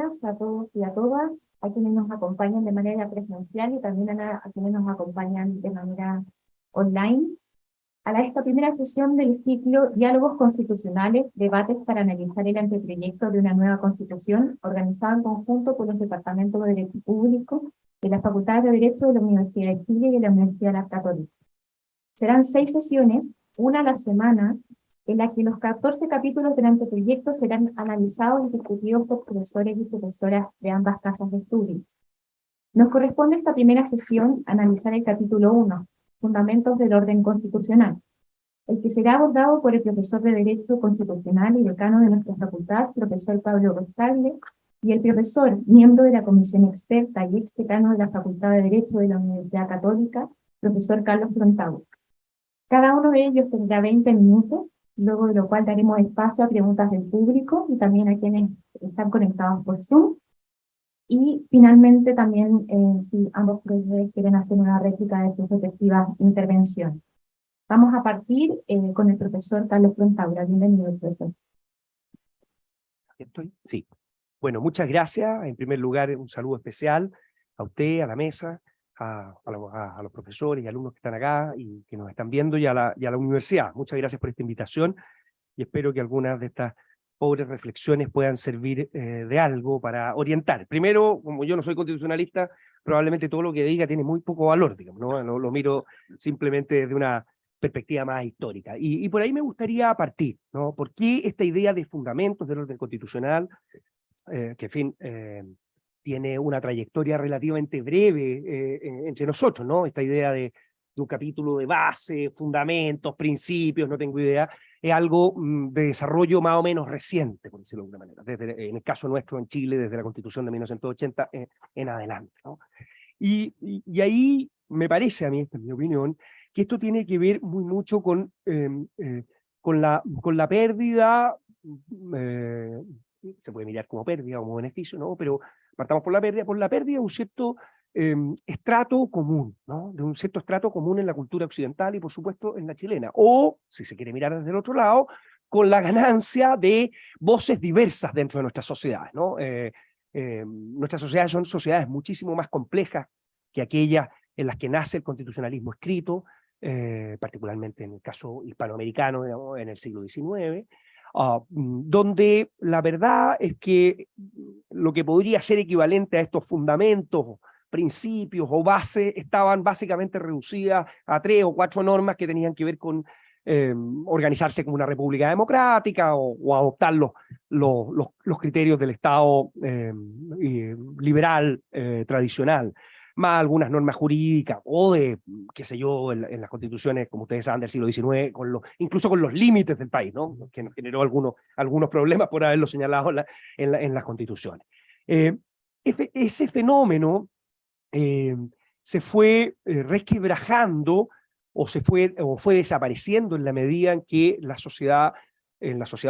días a todos y a todas, a quienes nos acompañan de manera presencial y también a quienes nos acompañan de manera online, a esta primera sesión del ciclo Diálogos Constitucionales, debates para analizar el anteproyecto de una nueva Constitución, organizado en conjunto por los Departamentos de Derecho Público de la Facultad de Derecho de la Universidad de Chile y de la Universidad de la Católica. Serán 6 sesiones, una a la semana, en la que los 14 capítulos del anteproyecto serán analizados y discutidos por profesores y profesoras de ambas casas de estudio. Nos corresponde esta primera sesión analizar el capítulo 1, Fundamentos del Orden Constitucional, el que será abordado por el profesor de Derecho Constitucional y decano de nuestra facultad, profesor Pablo Rostable, y el profesor, miembro de la comisión experta y ex decano de la Facultad de Derecho de la Universidad Católica, profesor Carlos Frontau. Cada uno de ellos tendrá 20 minutos, luego de lo cual daremos espacio a preguntas del público y también a quienes están conectados por Zoom. Y finalmente también, si ambos profesores quieren hacer una réplica de sus respectivas intervenciones. Vamos a partir con el profesor Carlos Frontaura. Bienvenido, profesor. ¿Estoy? Sí. Bueno, muchas gracias. En primer lugar, un saludo especial a usted, a la mesa, a los profesores y alumnos que están acá y que nos están viendo y a la universidad. Muchas gracias por esta invitación y espero que algunas de estas pobres reflexiones puedan servir de algo para orientar. Primero, como yo no soy constitucionalista, probablemente todo lo que diga tiene muy poco valor, digamos, ¿no? Lo miro simplemente desde una perspectiva más histórica. Y por ahí me gustaría partir, ¿no? ¿Por qué esta idea de fundamentos del orden constitucional, que en fin, tiene una trayectoria relativamente breve entre nosotros, ¿no? Esta idea de un capítulo de base, fundamentos, principios, no tengo idea, es algo de desarrollo más o menos reciente, por decirlo de alguna manera, en el caso nuestro en Chile, desde la Constitución de 1980 en adelante, ¿no? Y ahí me parece a mí, esta es mi opinión, que esto tiene que ver muy mucho con la pérdida, se puede mirar como pérdida o como beneficio, ¿no? Pero partamos por la pérdida de un cierto estrato común, ¿no? De un cierto estrato común en la cultura occidental y por supuesto en la chilena. O, si se quiere mirar desde el otro lado, con la ganancia de voces diversas dentro de nuestras sociedades, ¿no? Nuestras sociedades son sociedades muchísimo más complejas que aquellas en las que nace el constitucionalismo escrito, particularmente en el caso hispanoamericano, digamos, en el siglo XIX, donde la verdad es que lo que podría ser equivalente a estos fundamentos, principios o bases estaban básicamente reducidas a 3 o 4 normas que tenían que ver con organizarse como una república democrática o adoptar los criterios del Estado liberal tradicional, más algunas normas jurídicas o de, qué sé yo, en las constituciones, como ustedes saben, del siglo XIX, incluso con los límites del país, ¿no? Que nos generó algunos problemas por haberlo señalado en las constituciones. Ese fenómeno se fue resquebrajando o fue desapareciendo en la medida en que en la sociedad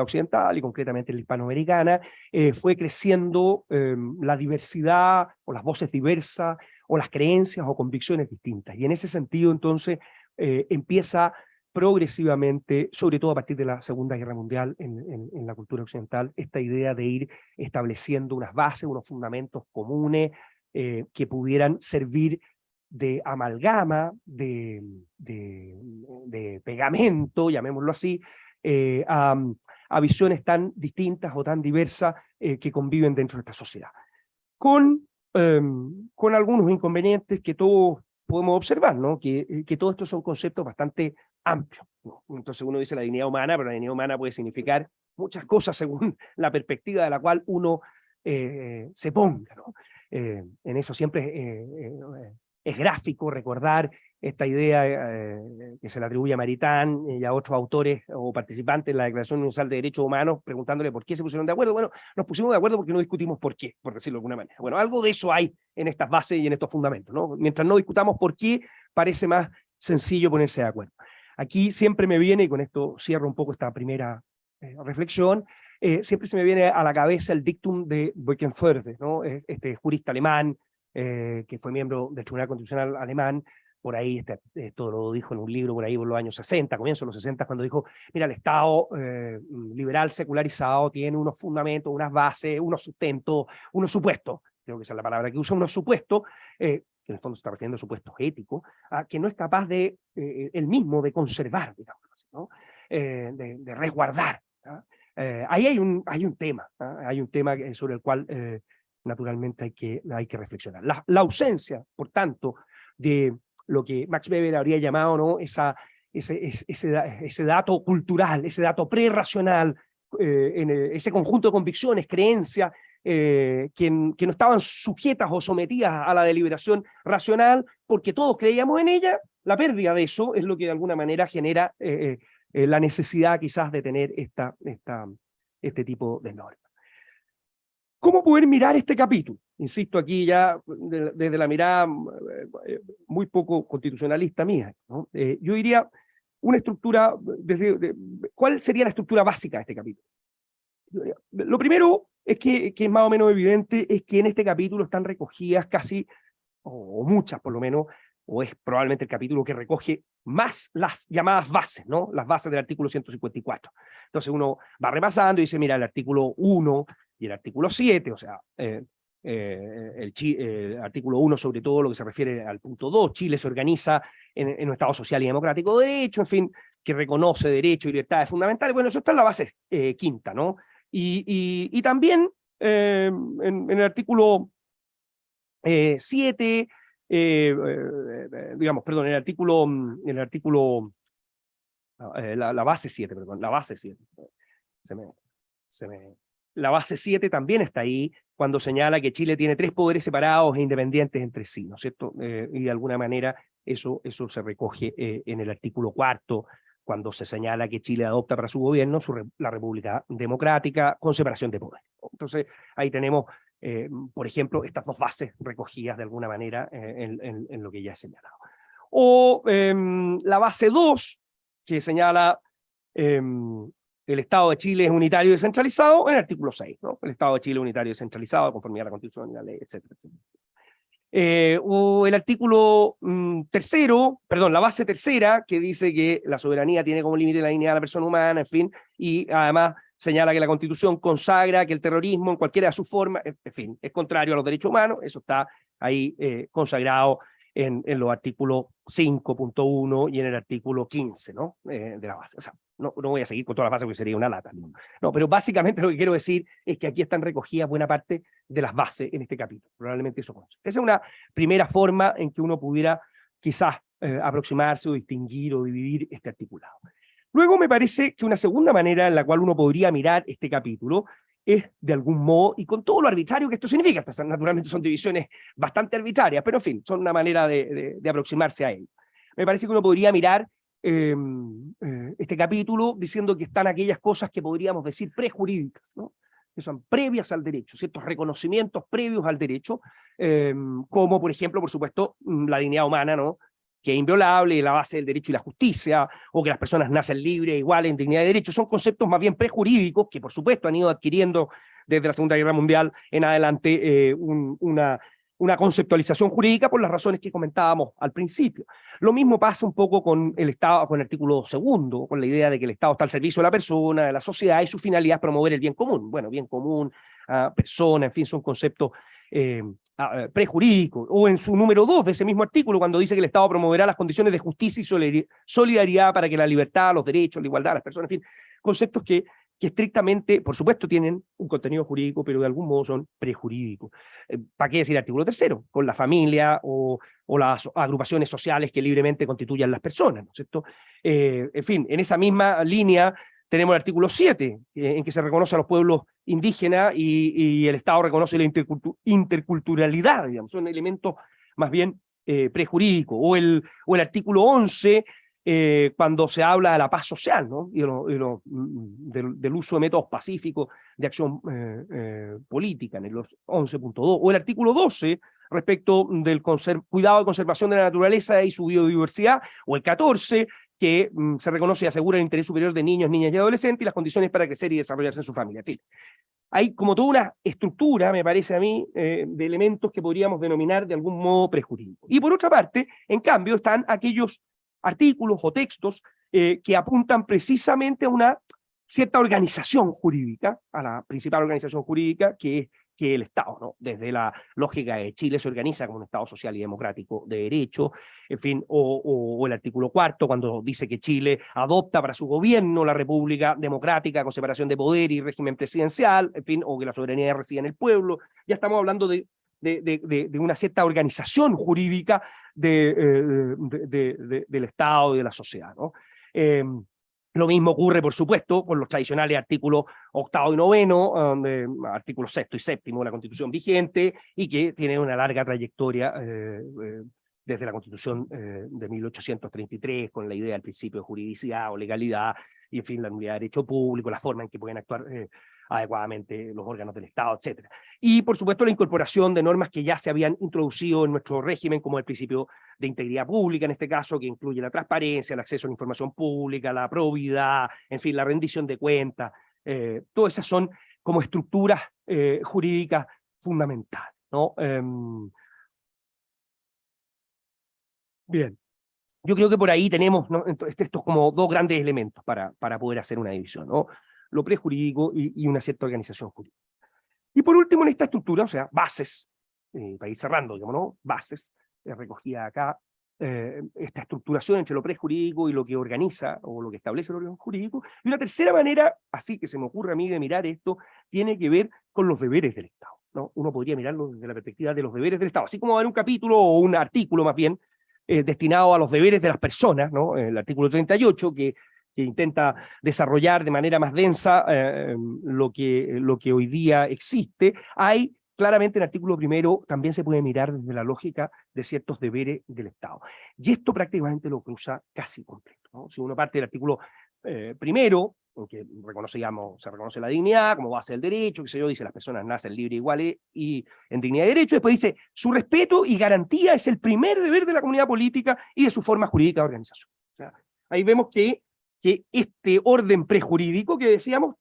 occidental y concretamente en la hispanoamericana fue creciendo la diversidad o las voces diversas o las creencias o convicciones distintas. Y en ese sentido entonces empieza progresivamente, sobre todo a partir de la Segunda Guerra Mundial en la cultura occidental, esta idea de ir estableciendo unas bases, unos fundamentos comunes que pudieran servir de amalgama, de pegamento, llamémoslo así, a visiones tan distintas o tan diversas que conviven dentro de esta sociedad. Con algunos inconvenientes que todos podemos observar, ¿no? Que todos estos son conceptos bastante amplios, ¿no? Entonces uno dice la dignidad humana, pero la dignidad humana puede significar muchas cosas según la perspectiva de la cual uno se ponga, ¿no? En eso siempre es gráfico recordar esta idea que se le atribuye a Maritain y a otros autores o participantes en la Declaración Universal de Derechos Humanos, preguntándole por qué se pusieron de acuerdo. Bueno, nos pusimos de acuerdo porque no discutimos por qué, por decirlo de alguna manera. Bueno, algo de eso hay en estas bases y en estos fundamentos, ¿no? Mientras no discutamos por qué, parece más sencillo ponerse de acuerdo. Aquí siempre me viene, y con esto cierro un poco esta primera reflexión, siempre se me viene a la cabeza el dictum de Böckenförde, ¿no? Este jurista alemán, que fue miembro del Tribunal Constitucional alemán, por ahí, esto lo dijo en un libro por ahí por los años 60, comienzo de los 60, cuando dijo, mira, el Estado liberal secularizado tiene unos fundamentos, unas bases, unos sustentos, unos supuestos, creo que esa es la palabra que usa, unos supuestos, que en el fondo se está refiriendo a supuestos éticos, que no es capaz de, él mismo, de conservar, digamos así, ¿no? De resguardar. Ahí hay un tema, hay un tema sobre el cual naturalmente hay que reflexionar. La ausencia, por tanto, de lo que Max Weber habría llamado, ¿no? ese dato cultural, ese dato prerracional, ese conjunto de convicciones, creencias, que no estaban sujetas o sometidas a la deliberación racional, porque todos creíamos en ella. La pérdida de eso es lo que de alguna manera genera la necesidad quizás de tener este tipo de normas. ¿Cómo poder mirar este capítulo? Insisto aquí ya desde la mirada muy poco constitucionalista mía, ¿no? Yo diría una estructura, ¿cuál sería la estructura básica de este capítulo? Lo primero es que es más o menos evidente, es que en este capítulo están recogidas casi, o muchas por lo menos, o es probablemente el capítulo que recoge más las llamadas bases, ¿no? Las bases del artículo 154. Entonces uno va repasando y dice, mira, el artículo 1 y el artículo 7, o sea, el artículo 1 sobre todo lo que se refiere al punto 2, Chile se organiza en un Estado social y democrático de derecho, en fin, que reconoce derechos y libertades fundamentales. Bueno, eso está en la base quinta, ¿no? Y también en el artículo 7, digamos, perdón, en el artículo la base 7, perdón, la base 7. La base 7 también está ahí cuando señala que Chile tiene 3 poderes separados e independientes entre sí, ¿no es cierto? Y de alguna manera eso se recoge en el artículo 4, cuando se señala que Chile adopta para su gobierno la República Democrática con separación de poderes. Entonces ahí tenemos, por ejemplo, estas dos bases recogidas de alguna manera en lo que ya he señalado. O la base 2, que señala el Estado de Chile es unitario y descentralizado, en el artículo 6, ¿no? El Estado de Chile es unitario y descentralizado, conformidad a la Constitución y la ley, etcétera, etcétera. O el artículo tercero, perdón, la base tercera, que dice que la soberanía tiene como límite la dignidad de la persona humana, en fin, y además señala que la Constitución consagra que el terrorismo en cualquiera de sus formas, en fin, es contrario a los derechos humanos. Eso está ahí consagrado en los artículos 5.1 y en el artículo 15, ¿no? De la base. O sea, no voy a seguir con toda la base porque sería una lata. No, pero básicamente lo que quiero decir es que aquí están recogidas buena parte de las bases en este capítulo. Probablemente eso conoce. Esa es una primera forma en que uno pudiera quizás aproximarse o distinguir o dividir este articulado. Luego me parece que una segunda manera en la cual uno podría mirar este capítulo es de algún modo, y con todo lo arbitrario que esto significa, estas naturalmente son divisiones bastante arbitrarias, pero en fin, son una manera de aproximarse a ello. Me parece que uno podría mirar este capítulo diciendo que están aquellas cosas que podríamos decir prejurídicas, ¿no? Que son previas al derecho, ciertos reconocimientos previos al derecho, como por ejemplo, por supuesto, la dignidad humana, ¿no? Que es inviolable, la base del derecho y la justicia, o que las personas nacen libres, iguales, en dignidad de derecho. Son conceptos más bien prejurídicos que, por supuesto, han ido adquiriendo desde la Segunda Guerra Mundial en adelante una conceptualización jurídica por las razones que comentábamos al principio. Lo mismo pasa un poco con el Estado, con el artículo 2, con la idea de que el Estado está al servicio de la persona, de la sociedad, y su finalidad es promover el bien común. Bueno, bien común, persona, en fin, son conceptos prejurídico, o en su número 2 de ese mismo artículo, cuando dice que el Estado promoverá las condiciones de justicia y solidaridad para que la libertad, los derechos, la igualdad de las personas, en fin, conceptos que estrictamente, por supuesto, tienen un contenido jurídico, pero de algún modo son prejurídicos. ¿Para qué decir artículo 3? Con la familia o las agrupaciones sociales que libremente constituyan las personas, ¿no es cierto? En fin, en esa misma línea tenemos el artículo 7, en que se reconoce a los pueblos indígenas y el Estado reconoce la interculturalidad, digamos, son elementos más bien prejurídicos. O el artículo 11, cuando se habla de la paz social, ¿no? Y del uso de métodos pacíficos de acción política, en el 11.2. O el artículo 12, respecto del cuidado y conservación de la naturaleza y su biodiversidad. O el 14, que se reconoce y asegura el interés superior de niños, niñas y adolescentes y las condiciones para crecer y desarrollarse en su familia. En fin, hay como toda una estructura, me parece a mí, de elementos que podríamos denominar de algún modo prejurídicos. Y por otra parte, en cambio, están aquellos artículos o textos que apuntan precisamente a una cierta organización jurídica, a la principal organización jurídica que es el Estado, ¿no? Desde la lógica de Chile se organiza como un Estado social y democrático de derecho, en fin, o el artículo 4, cuando dice que Chile adopta para su gobierno la República Democrática con separación de poder y régimen presidencial, en fin, o que la soberanía reside en el pueblo. Ya estamos hablando de una cierta organización jurídica del Estado y de la sociedad, ¿no? Lo mismo ocurre, por supuesto, con los tradicionales artículos 8º y 9º, artículos 6º y 7º de la Constitución vigente, y que tienen una larga trayectoria desde la Constitución de 1833, con la idea del principio de juridicidad o legalidad, y en fin, la nulidad de derecho público, la forma en que pueden actuar adecuadamente los órganos del Estado, etc. Y, por supuesto, la incorporación de normas que ya se habían introducido en nuestro régimen, como el principio de integridad pública, en este caso, que incluye la transparencia, el acceso a la información pública, la probidad, en fin, la rendición de cuentas. Todas esas son como estructuras jurídicas fundamentales, ¿no? Bien. Yo creo que por ahí tenemos, ¿no?, estos como dos grandes elementos para poder hacer una división, ¿no? Lo prejurídico y una cierta organización jurídica. Y por último, en esta estructura, o sea, bases, para ir cerrando, digamos, ¿no? Bases, recogida acá, esta estructuración entre lo prejurídico y lo que organiza o lo que establece el orden jurídico. Y una tercera manera, así que se me ocurre a mí de mirar esto, tiene que ver con los deberes del Estado, ¿no? Uno podría mirarlo desde la perspectiva de los deberes del Estado, así como va a haber un capítulo o un artículo más bien, destinado a los deberes de las personas, ¿no? El artículo 38, que intenta desarrollar de manera más densa lo que hoy día existe. Hay claramente en el artículo 1 también se puede mirar desde la lógica de ciertos deberes del Estado. Y esto prácticamente lo cruza casi completo, ¿no? Si uno parte del artículo 1, en que se reconoce la dignidad como base del derecho, que se yo, dice las personas nacen libres, iguales y en dignidad y derecho. Después dice su respeto y garantía es el primer deber de la comunidad política y de su forma jurídica de organización. O sea, ahí vemos que este orden prejurídico que decíamos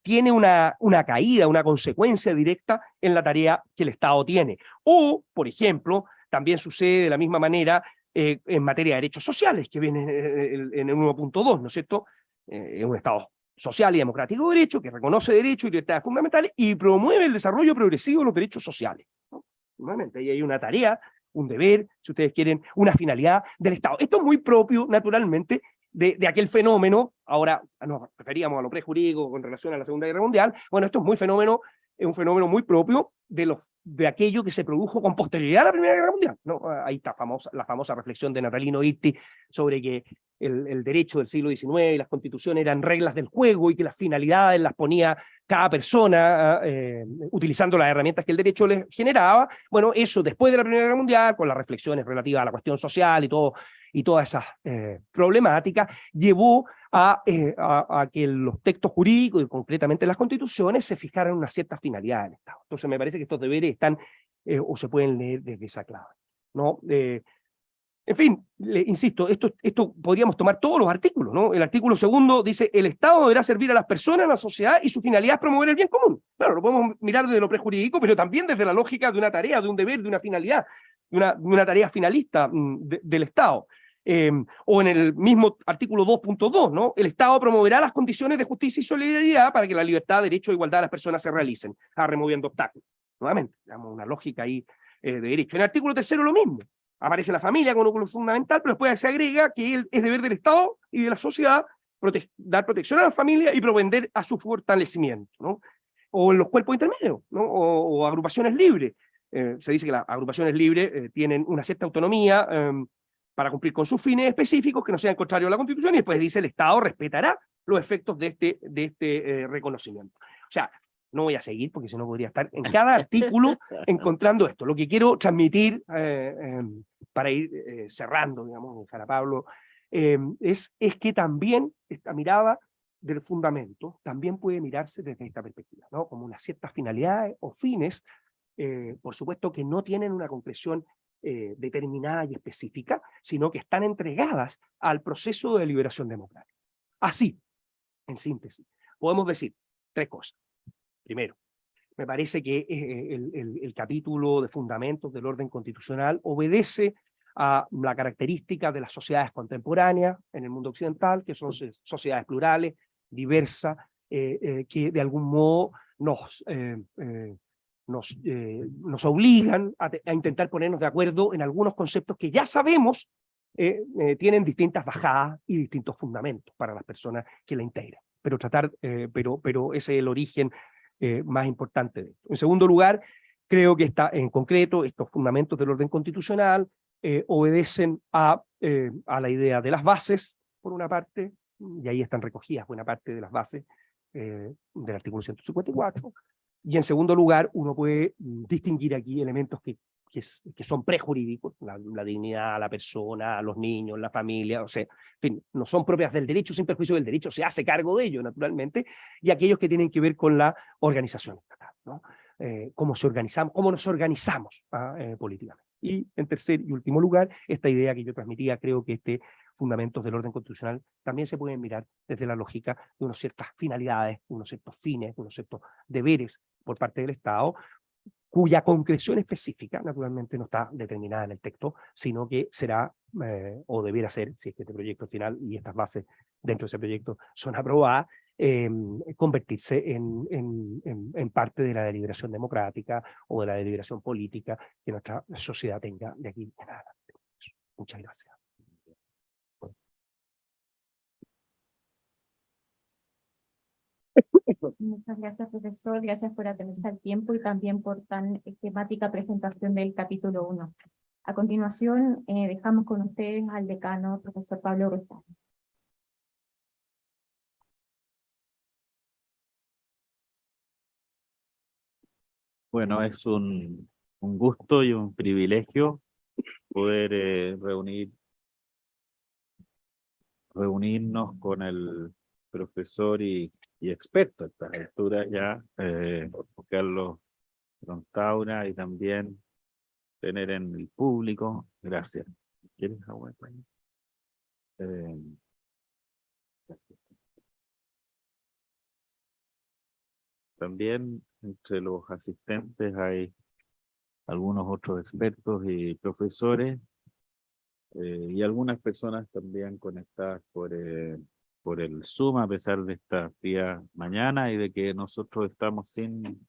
tiene una caída, una consecuencia directa en la tarea que el Estado tiene. O, por ejemplo, también sucede de la misma manera en materia de derechos sociales, que viene en el 1.2, ¿no es cierto? Es un Estado social y democrático de derecho que reconoce derechos y libertades fundamentales y promueve el desarrollo progresivo de los derechos sociales, ¿no? Nuevamente, ahí hay una tarea, un deber, si ustedes quieren, una finalidad del Estado. Esto es muy propio, naturalmente, de aquel fenómeno. Ahora nos referíamos a lo prejurídico con relación a la Segunda Guerra Mundial. Bueno, esto es un fenómeno muy propio de aquello que se produjo con posterioridad a la Primera Guerra Mundial, ¿no? Ahí está la famosa reflexión de Natalino Itti sobre que el derecho del siglo XIX y las constituciones eran reglas del juego y que las finalidades las ponía cada persona utilizando las herramientas que el derecho les generaba. Bueno, eso después de la Primera Guerra Mundial, con las reflexiones relativas a la cuestión social y todas esas problemáticas, llevó a que los textos jurídicos y concretamente las constituciones se fijaran en una cierta finalidad del Estado. Entonces me parece que estos deberes están o se pueden leer desde esa clave, ¿no? En fin, insisto, esto podríamos tomar todos los artículos, ¿no? El artículo 2 dice: el Estado deberá servir a las personas, a la sociedad, y su finalidad es promover el bien común. Claro, lo podemos mirar desde lo prejurídico, pero también desde la lógica de una tarea, de un deber, de una finalidad, de una tarea finalista del Estado. O en el mismo artículo 2.2, ¿no? El Estado promoverá las condiciones de justicia y solidaridad para que la libertad, derecho e igualdad de las personas se realicen, removiendo obstáculos. Nuevamente, digamos, una lógica ahí de derecho. En el artículo 3 lo mismo. Aparece la familia como núcleo fundamental, pero después se agrega que es deber del Estado y de la sociedad dar protección a la familia y propender a su fortalecimiento, ¿no? O en los cuerpos intermedios, ¿no? O agrupaciones libres. Se dice que las agrupaciones libres tienen una cierta autonomía para cumplir con sus fines específicos que no sean contrarios a la Constitución, y después dice el Estado respetará los efectos de este reconocimiento. O sea, no voy a seguir porque si no podría estar en cada artículo encontrando esto. Lo que quiero transmitir para ir cerrando, digamos, Jara Pablo, es que también esta mirada del fundamento también puede mirarse desde esta perspectiva, ¿no? Como unas ciertas finalidades o fines, por supuesto que no tienen una concreción determinada y específica, sino que están entregadas al proceso de liberación democrática. Así, en síntesis, podemos decir tres cosas. Primero, me parece que el capítulo de fundamentos del orden constitucional obedece a la característica de las sociedades contemporáneas en el mundo occidental, que son sociedades plurales, diversas, que de algún modo nos obligan a intentar ponernos de acuerdo en algunos conceptos que ya sabemos tienen distintas bajadas y distintos fundamentos para las personas que la integran. Pero ese es el origen más importante de esto. En segundo lugar, creo que en concreto estos fundamentos del orden constitucional obedecen a la idea de las bases, por una parte, y ahí están recogidas buena parte de las bases del artículo 154, y en segundo lugar, uno puede distinguir aquí elementos que son prejurídicos, la dignidad, la persona, los niños, la familia, o sea, en fin, no son propias del derecho, sin perjuicio del derecho, se hace cargo de ello, naturalmente, y aquellos que tienen que ver con la organización estatal, ¿no? Cómo nos organizamos políticamente. Y en tercer y último lugar, esta idea que yo transmitía, creo que fundamentos del orden constitucional también se pueden mirar desde la lógica de unas ciertas finalidades, unos ciertos fines, unos ciertos deberes por parte del Estado, cuya concreción específica, naturalmente, no está determinada en el texto, sino que será, o debiera ser, si es que este proyecto final y estas bases dentro de ese proyecto son aprobadas, convertirse en parte de la deliberación democrática o de la deliberación política que nuestra sociedad tenga de aquí en adelante. Muchas gracias. Muchas gracias, profesor. Gracias por atenerse al tiempo y también por tan temática presentación del capítulo 1. A continuación, dejamos con ustedes al decano, profesor Pablo Restán. Bueno, es un gusto y un privilegio poder reunirnos con el profesor y experto a estas alturas ya, Carlos Frontaura, y también tener en el público. Gracias. ¿Quieres agua? Eh, También entre los asistentes hay algunos otros expertos y profesores, y algunas personas también conectadas por el Zoom, a pesar de esta fría mañana y de que nosotros estamos sin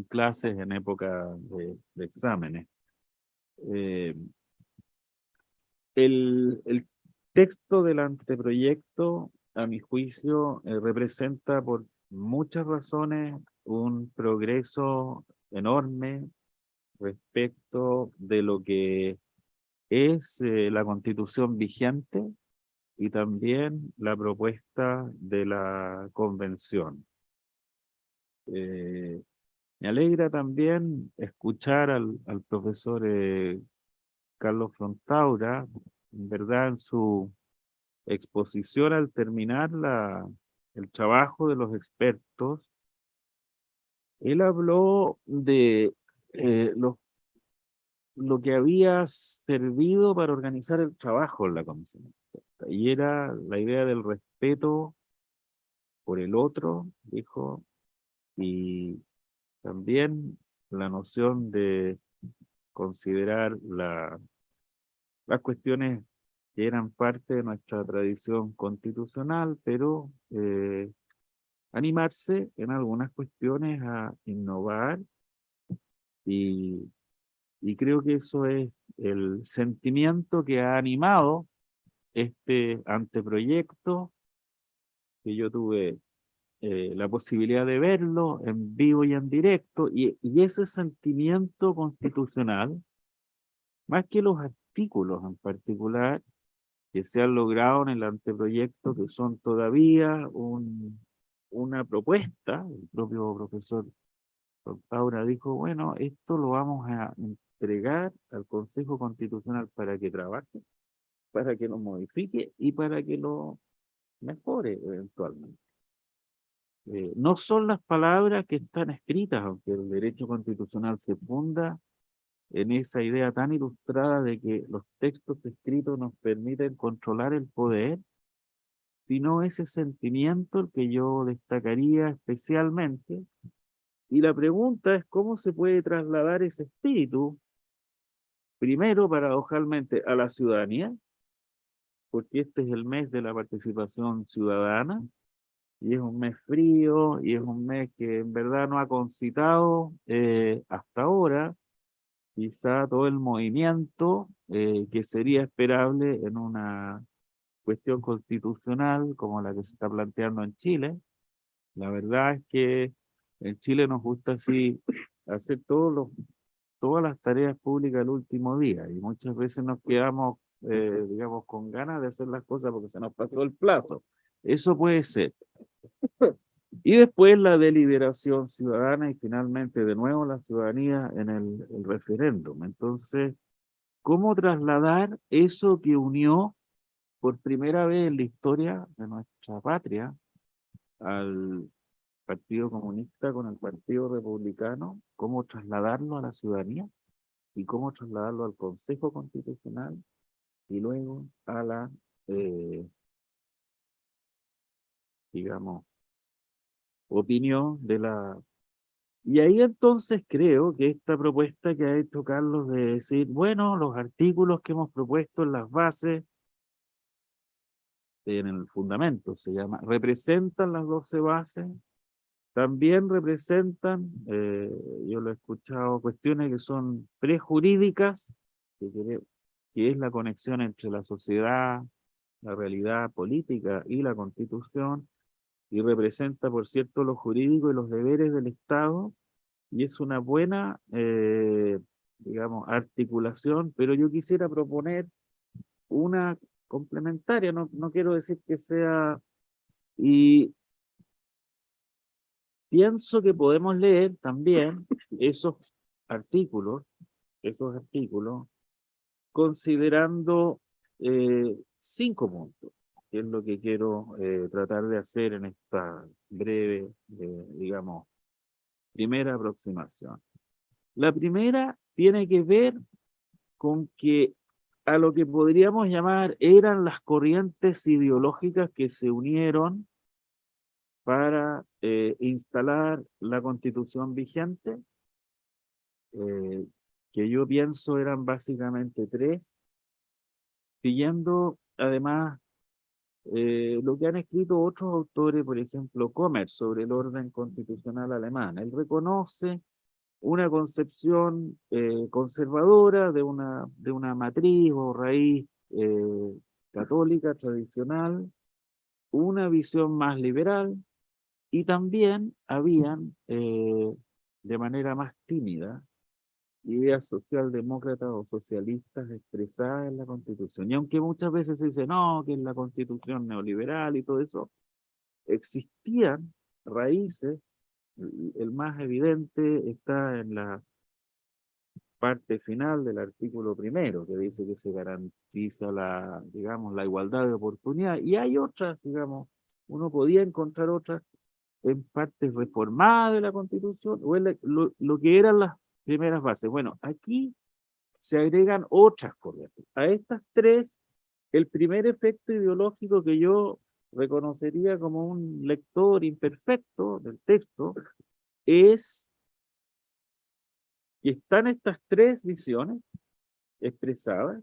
clases en época de exámenes. El texto del anteproyecto, a mi juicio, representa por muchas razones un progreso enorme respecto de lo que es la Constitución vigente y también la propuesta de la Convención. Me alegra también escuchar al profesor Carlos Frontaura, en verdad, en su exposición al terminar el trabajo de los expertos. Él habló de lo que había servido para organizar el trabajo en la comisión experta, y era la idea del respeto por el otro, dijo, y también la noción de considerar las cuestiones que eran parte de nuestra tradición constitucional, pero animarse en algunas cuestiones a innovar, y creo que eso es el sentimiento que ha animado este anteproyecto, que yo tuve la posibilidad de verlo en vivo y en directo, y ese sentimiento constitucional, más que los artículos en particular que se han logrado en el anteproyecto, que son todavía una propuesta. El propio profesor Taura dijo, bueno, esto lo vamos a entregar al Consejo Constitucional para que trabaje, para que lo modifique y para que lo mejore eventualmente. No son las palabras que están escritas, aunque el derecho constitucional se funda en esa idea tan ilustrada de que los textos escritos nos permiten controlar el poder, sino ese sentimiento el que yo destacaría especialmente, Y la pregunta es cómo se puede trasladar ese espíritu, primero paradojalmente a la ciudadanía, porque este es el mes de la participación ciudadana, y es un mes frío, y es un mes que en verdad no ha concitado hasta ahora quizá todo el movimiento que sería esperable en una cuestión constitucional como la que se está planteando en Chile. La verdad es que en Chile nos gusta así hacer todas las tareas públicas el último día y muchas veces nos quedamos, digamos, con ganas de hacer las cosas porque se nos pasó el plazo. Eso puede ser. Y después la deliberación ciudadana y finalmente de nuevo la ciudadanía en el referéndum. Entonces, ¿cómo trasladar eso que unió por primera vez en la historia de nuestra patria al Partido Comunista con el Partido Republicano? ¿Cómo trasladarlo a la ciudadanía? ¿Y cómo trasladarlo al Consejo Constitucional? Y luego a la, digamos, opinión de la... Y ahí entonces creo que esta propuesta que ha hecho Carlos de decir, bueno, los artículos que hemos propuesto en las bases, en el fundamento se llama, representan las 12 bases, también representan, yo lo he escuchado, cuestiones que son prejurídicas, que es la conexión entre la sociedad, la realidad política y la Constitución, y representa, por cierto, lo jurídico y los deberes del Estado, y es una buena, digamos, articulación, pero yo quisiera proponer una complementaria, no quiero decir que sea, y pienso que podemos leer también artículos, esos artículos, considerando 5 puntos, que es lo que quiero tratar de hacer en esta breve, digamos, primera aproximación. La primera tiene que ver con que a lo que podríamos llamar eran las corrientes ideológicas que se unieron para instalar la constitución vigente, eh, que yo pienso eran básicamente 3, siguiendo además lo que han escrito otros autores, por ejemplo, Commerz, sobre el orden constitucional alemán. Él reconoce una concepción conservadora de una matriz o raíz católica tradicional, una visión más liberal, y también habían, de manera más tímida, ideas socialdemócratas o socialistas expresadas en la Constitución. Y aunque muchas veces se dice, no, que es la Constitución neoliberal y todo eso, existían raíces. El más evidente está en la parte final del artículo primero, que dice que se garantiza la, digamos, la igualdad de oportunidad. Y hay otras, digamos, uno podía encontrar otras en partes reformadas de la Constitución, o en lo que eran las primeras bases. Bueno, aquí se agregan otras corrientes. A estas 3, el primer efecto ideológico que yo reconocería como un lector imperfecto del texto es que están estas 3 visiones expresadas,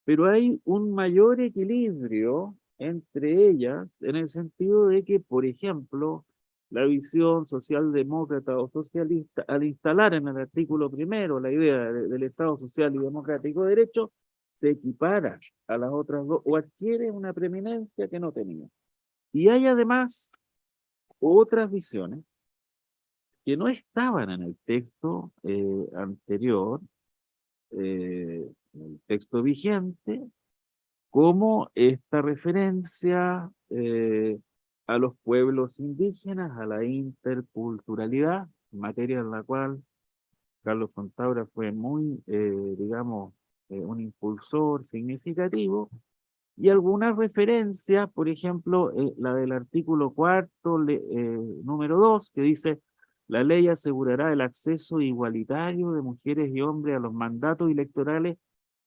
pero hay un mayor equilibrio entre ellas en el sentido de que, por ejemplo, la visión socialdemócrata o socialista, al instalar en el artículo primero la idea del Estado social y democrático de derecho, se equipara a las otras 2 o adquiere una preeminencia que no tenía. Y hay además otras visiones que no estaban en el texto anterior, el texto vigente, como esta referencia a los pueblos indígenas, a la interculturalidad, materia en la cual Carlos Fontaura fue muy, digamos, un impulsor significativo, y algunas referencias, por ejemplo, la del artículo 4, número 2, que dice: la ley asegurará el acceso igualitario de mujeres y hombres a los mandatos electorales,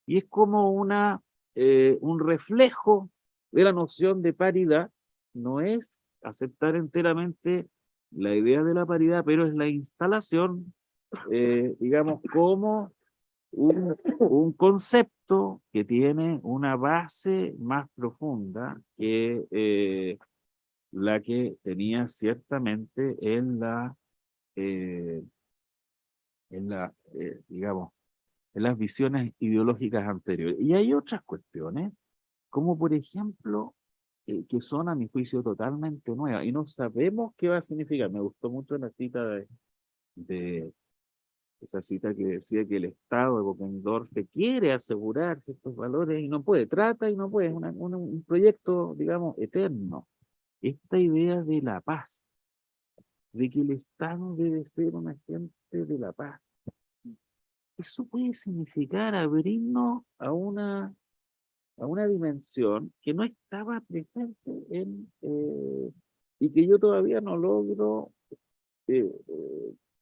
y es como un reflejo de la noción de paridad. No es aceptar enteramente la idea de la paridad, pero es la instalación, digamos, como un concepto que tiene una base más profunda que la que tenía ciertamente digamos, en las visiones ideológicas anteriores. Y hay otras cuestiones, como por ejemplo, que son a mi juicio totalmente nuevas y no sabemos qué va a significar. Me gustó mucho la cita de esa cita que decía que el Estado de Bocendorf quiere asegurar ciertos valores y no puede, trata y no puede, es un proyecto, digamos, eterno. Esta idea de la paz, de que el Estado debe ser un agente de la paz, eso puede significar abrirnos a una dimensión que no estaba presente y que yo todavía no logro,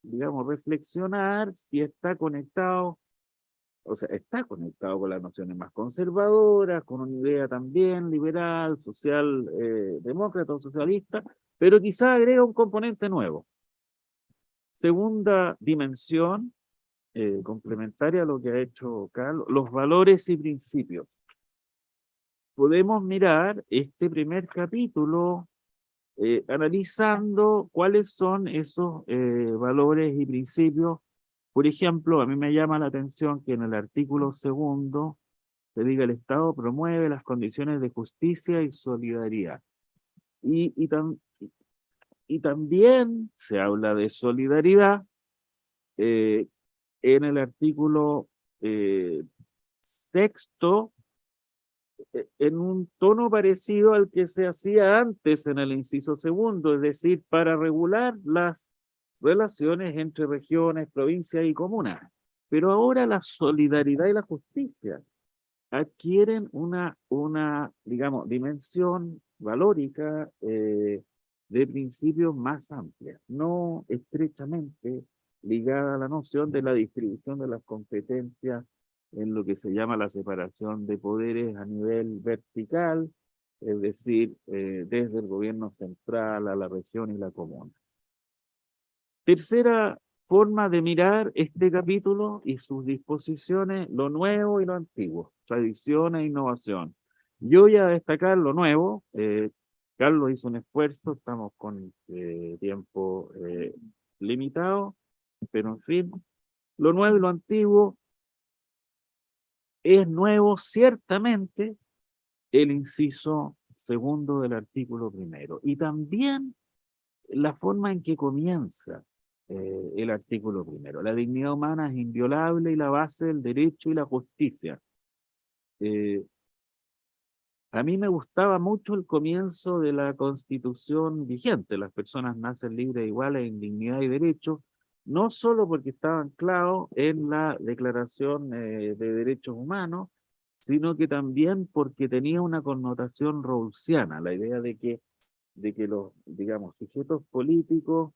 digamos, reflexionar si está conectado, o sea, está conectado con las nociones más conservadoras, con una idea también liberal, social, demócrata o socialista, pero quizá agrega un componente nuevo. Segunda dimensión, complementaria a lo que ha hecho Carlos, los valores y principios. Podemos mirar este primer capítulo analizando cuáles son esos valores y principios. Por ejemplo, a mí me llama la atención que en el artículo 2 se diga el Estado promueve las condiciones de justicia y solidaridad. Y también se habla de solidaridad en el artículo sexto, en un tono parecido al que se hacía antes en el inciso segundo, es decir, para regular las relaciones entre regiones, provincias y comunas. Pero ahora la solidaridad y la justicia adquieren digamos, dimensión valórica de principios más amplia, no estrechamente ligada a la noción de la distribución de las competencias en lo que se llama la separación de poderes a nivel vertical, es decir, desde el gobierno central a la región y la comuna. Tercera forma de mirar este capítulo y sus disposiciones, lo nuevo y lo antiguo, tradición e innovación. Yo voy a destacar lo nuevo. Carlos hizo un esfuerzo, estamos con tiempo limitado, pero en fin, lo nuevo y lo antiguo. Es nuevo ciertamente el inciso segundo del artículo primero y también la forma en que comienza el artículo primero. La dignidad humana es inviolable y la base del derecho y la justicia. A mí me gustaba mucho el comienzo de la Constitución vigente. Las personas nacen libres, iguales en dignidad y derecho, no solo porque estaba anclado en la Declaración de Derechos Humanos, sino que también porque tenía una connotación rawlsiana, la idea de que los, digamos, sujetos políticos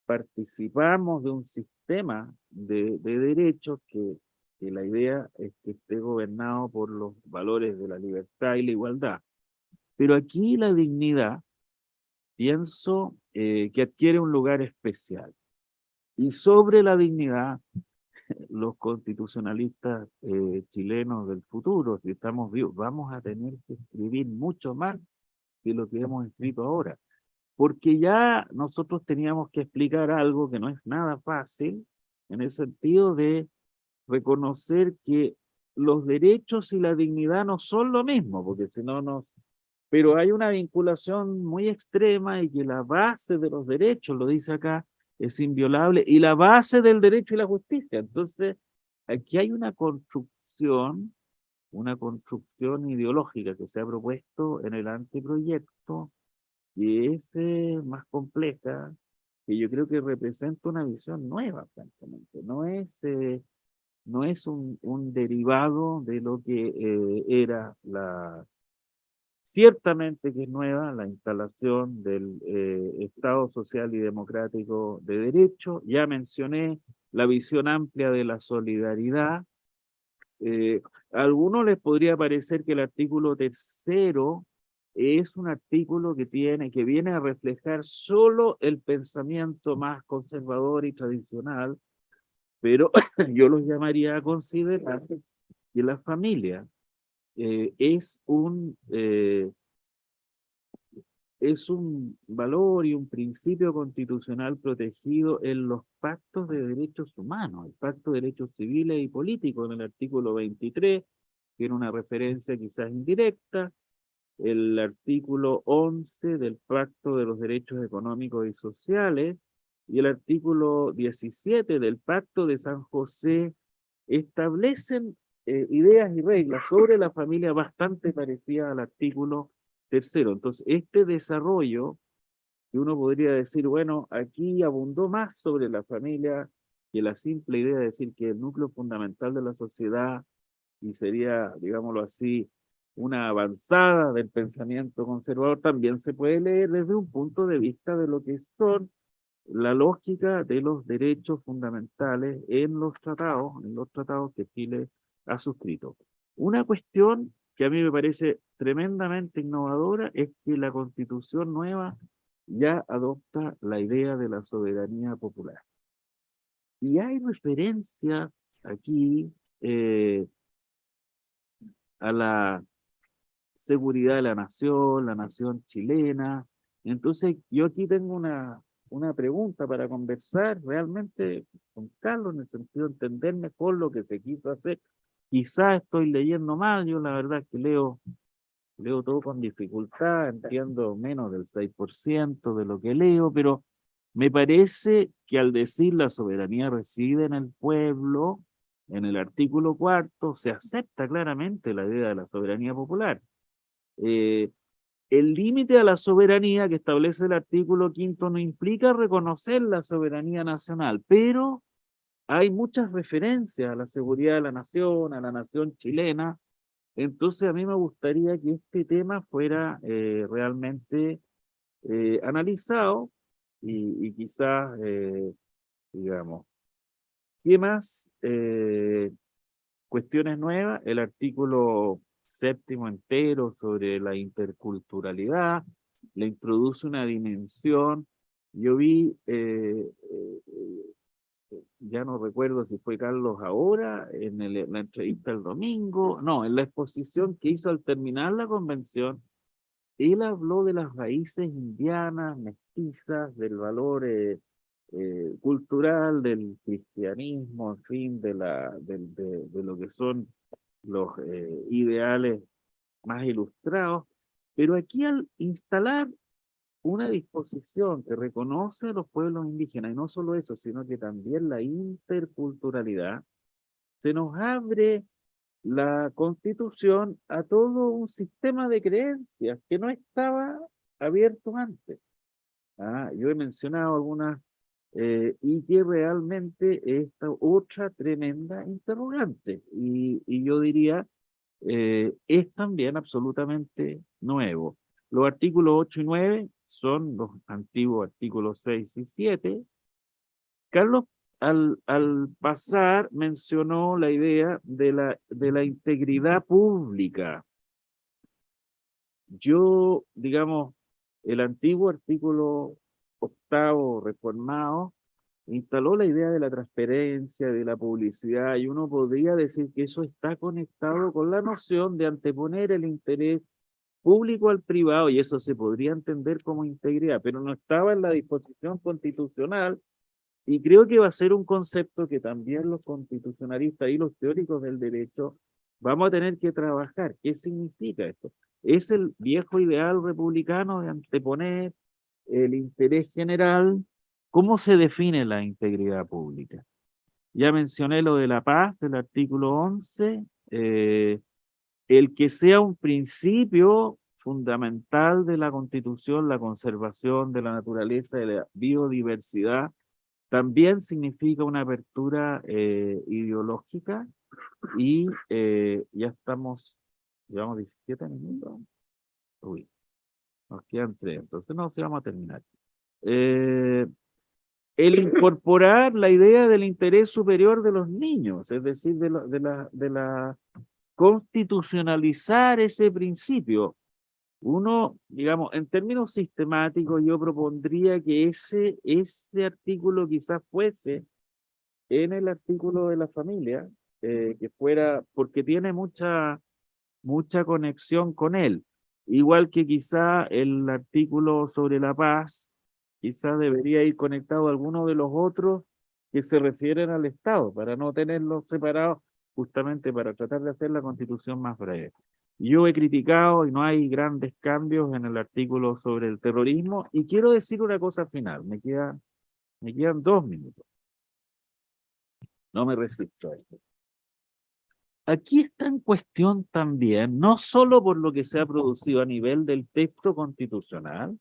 participamos de un sistema de derechos que la idea es que esté gobernado por los valores de la libertad y la igualdad. Pero aquí la dignidad, pienso que adquiere un lugar especial. Y sobre la dignidad, los constitucionalistas chilenos del futuro, si estamos vivos, vamos a tener que escribir mucho más que lo que hemos escrito ahora. Porque ya nosotros teníamos que explicar algo que no es nada fácil, en el sentido de reconocer que los derechos y la dignidad no son lo mismo, porque si no nos... Pero hay una vinculación muy extrema y que la base de los derechos, lo dice acá, es inviolable, y la base del derecho y la justicia. Entonces, aquí hay una construcción ideológica que se ha propuesto en el anteproyecto, que es más compleja, que yo creo que representa una visión nueva, francamente. No es un derivado de lo que era ciertamente que es nueva la instalación del Estado social y democrático de derecho. Ya mencioné la visión amplia de la solidaridad. A algunos les podría parecer que el artículo tercero es un artículo que viene a reflejar solo el pensamiento más conservador y tradicional, pero yo los llamaría a considerar que la familia es un valor y un principio constitucional protegido en los pactos de derechos humanos, el Pacto de Derechos Civiles y Políticos en el artículo 23, tiene una referencia quizás indirecta, el artículo 11 del Pacto de los Derechos Económicos y Sociales y el artículo 17 del Pacto de San José establecen ideas y reglas sobre la familia bastante parecidas al artículo tercero. Entonces, este desarrollo, que uno podría decir, bueno, aquí abundó más sobre la familia que la simple idea de decir que el núcleo fundamental de la sociedad y sería, digámoslo así, una avanzada del pensamiento conservador, también se puede leer desde un punto de vista de lo que son la lógica de los derechos fundamentales en los tratados que Chile ha suscrito. Una cuestión que a mí me parece tremendamente innovadora es que la Constitución nueva ya adopta la idea de la soberanía popular. Y hay referencias aquí a la seguridad de la nación chilena. Entonces, yo aquí tengo una pregunta para conversar realmente con Carlos, en el sentido de entender mejor lo que se quiso hacer. Quizás estoy leyendo mal, yo la verdad es que leo todo con dificultad, entiendo menos del 6% de lo que leo, pero me parece que al decir la soberanía reside en el pueblo, en el artículo 4, se acepta claramente la idea de la soberanía popular. El límite a la soberanía que establece el artículo 5 no implica reconocer la soberanía nacional, pero hay muchas referencias a la seguridad de la nación chilena. Entonces a mí me gustaría que este tema fuera realmente analizado y quizás, digamos, ¿qué más? Cuestiones nuevas, el artículo 7º entero sobre la interculturalidad, le introduce una dimensión. Yo vi, ya no recuerdo si fue Carlos ahora, en la entrevista el domingo, no, en la exposición que hizo al terminar la convención, él habló de las raíces indianas, mestizas, del valor cultural, del cristianismo, en fin, de lo que son los ideales más ilustrados. Pero aquí al instalar una disposición que reconoce a los pueblos indígenas, y no solo eso, sino que también la interculturalidad, se nos abre la Constitución a todo un sistema de creencias que no estaba abierto antes. Yo he mencionado algunas y que realmente esta otra tremenda interrogante y yo diría es también absolutamente nuevo. Los artículos 8 y 9 son los antiguos artículos 6 y 7. Carlos, al pasar, mencionó la idea de la integridad pública. Yo, digamos, el antiguo artículo 8º reformado instaló la idea de la transparencia, de la publicidad, y uno podría decir que eso está conectado con la noción de anteponer el interés público al privado, y eso se podría entender como integridad, pero no estaba en la disposición constitucional. Y creo que va a ser un concepto que también los constitucionalistas y los teóricos del derecho vamos a tener que trabajar. ¿Qué significa esto? Es el viejo ideal republicano de anteponer el interés general. ¿Cómo se define la integridad pública? Ya mencioné lo de la paz del artículo 11. El que sea un principio fundamental de la Constitución, la conservación de la naturaleza, de la biodiversidad, también significa una apertura ideológica y ya estamos, llevamos 17 minutos. Uy, nos quedan 3, entonces no, sí vamos a terminar. El incorporar la idea del interés superior de los niños, es decir, de la constitucionalizar ese principio. Uno, digamos, en términos sistemáticos, yo propondría que ese artículo quizás fuese en el artículo de la familia, que fuera, porque tiene mucha conexión con él. Igual que quizá el artículo sobre la paz, quizá debería ir conectado a alguno de los otros que se refieren al Estado, para no tenerlos separados, justamente para tratar de hacer la Constitución más breve. Yo he criticado y no hay grandes cambios en el artículo sobre el terrorismo, y quiero decir una cosa final, me quedan 2 minutos, no me resisto a esto. Aquí está en cuestión también, no solo por lo que se ha producido a nivel del texto constitucional,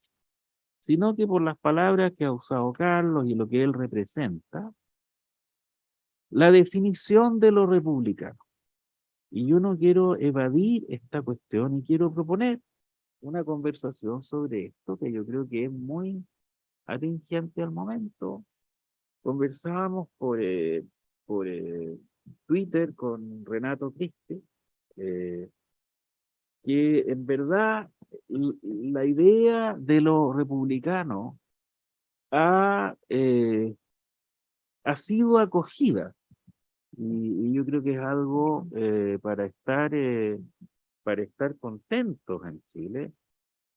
sino que por las palabras que ha usado Carlos y lo que él representa, la definición de lo republicano. Y yo no quiero evadir esta cuestión y quiero proponer una conversación sobre esto que yo creo que es muy atingente al momento. Conversábamos por Twitter con Renato Criste, que en verdad la idea de lo republicano ha sido acogida, y yo creo que es algo para estar contentos en Chile,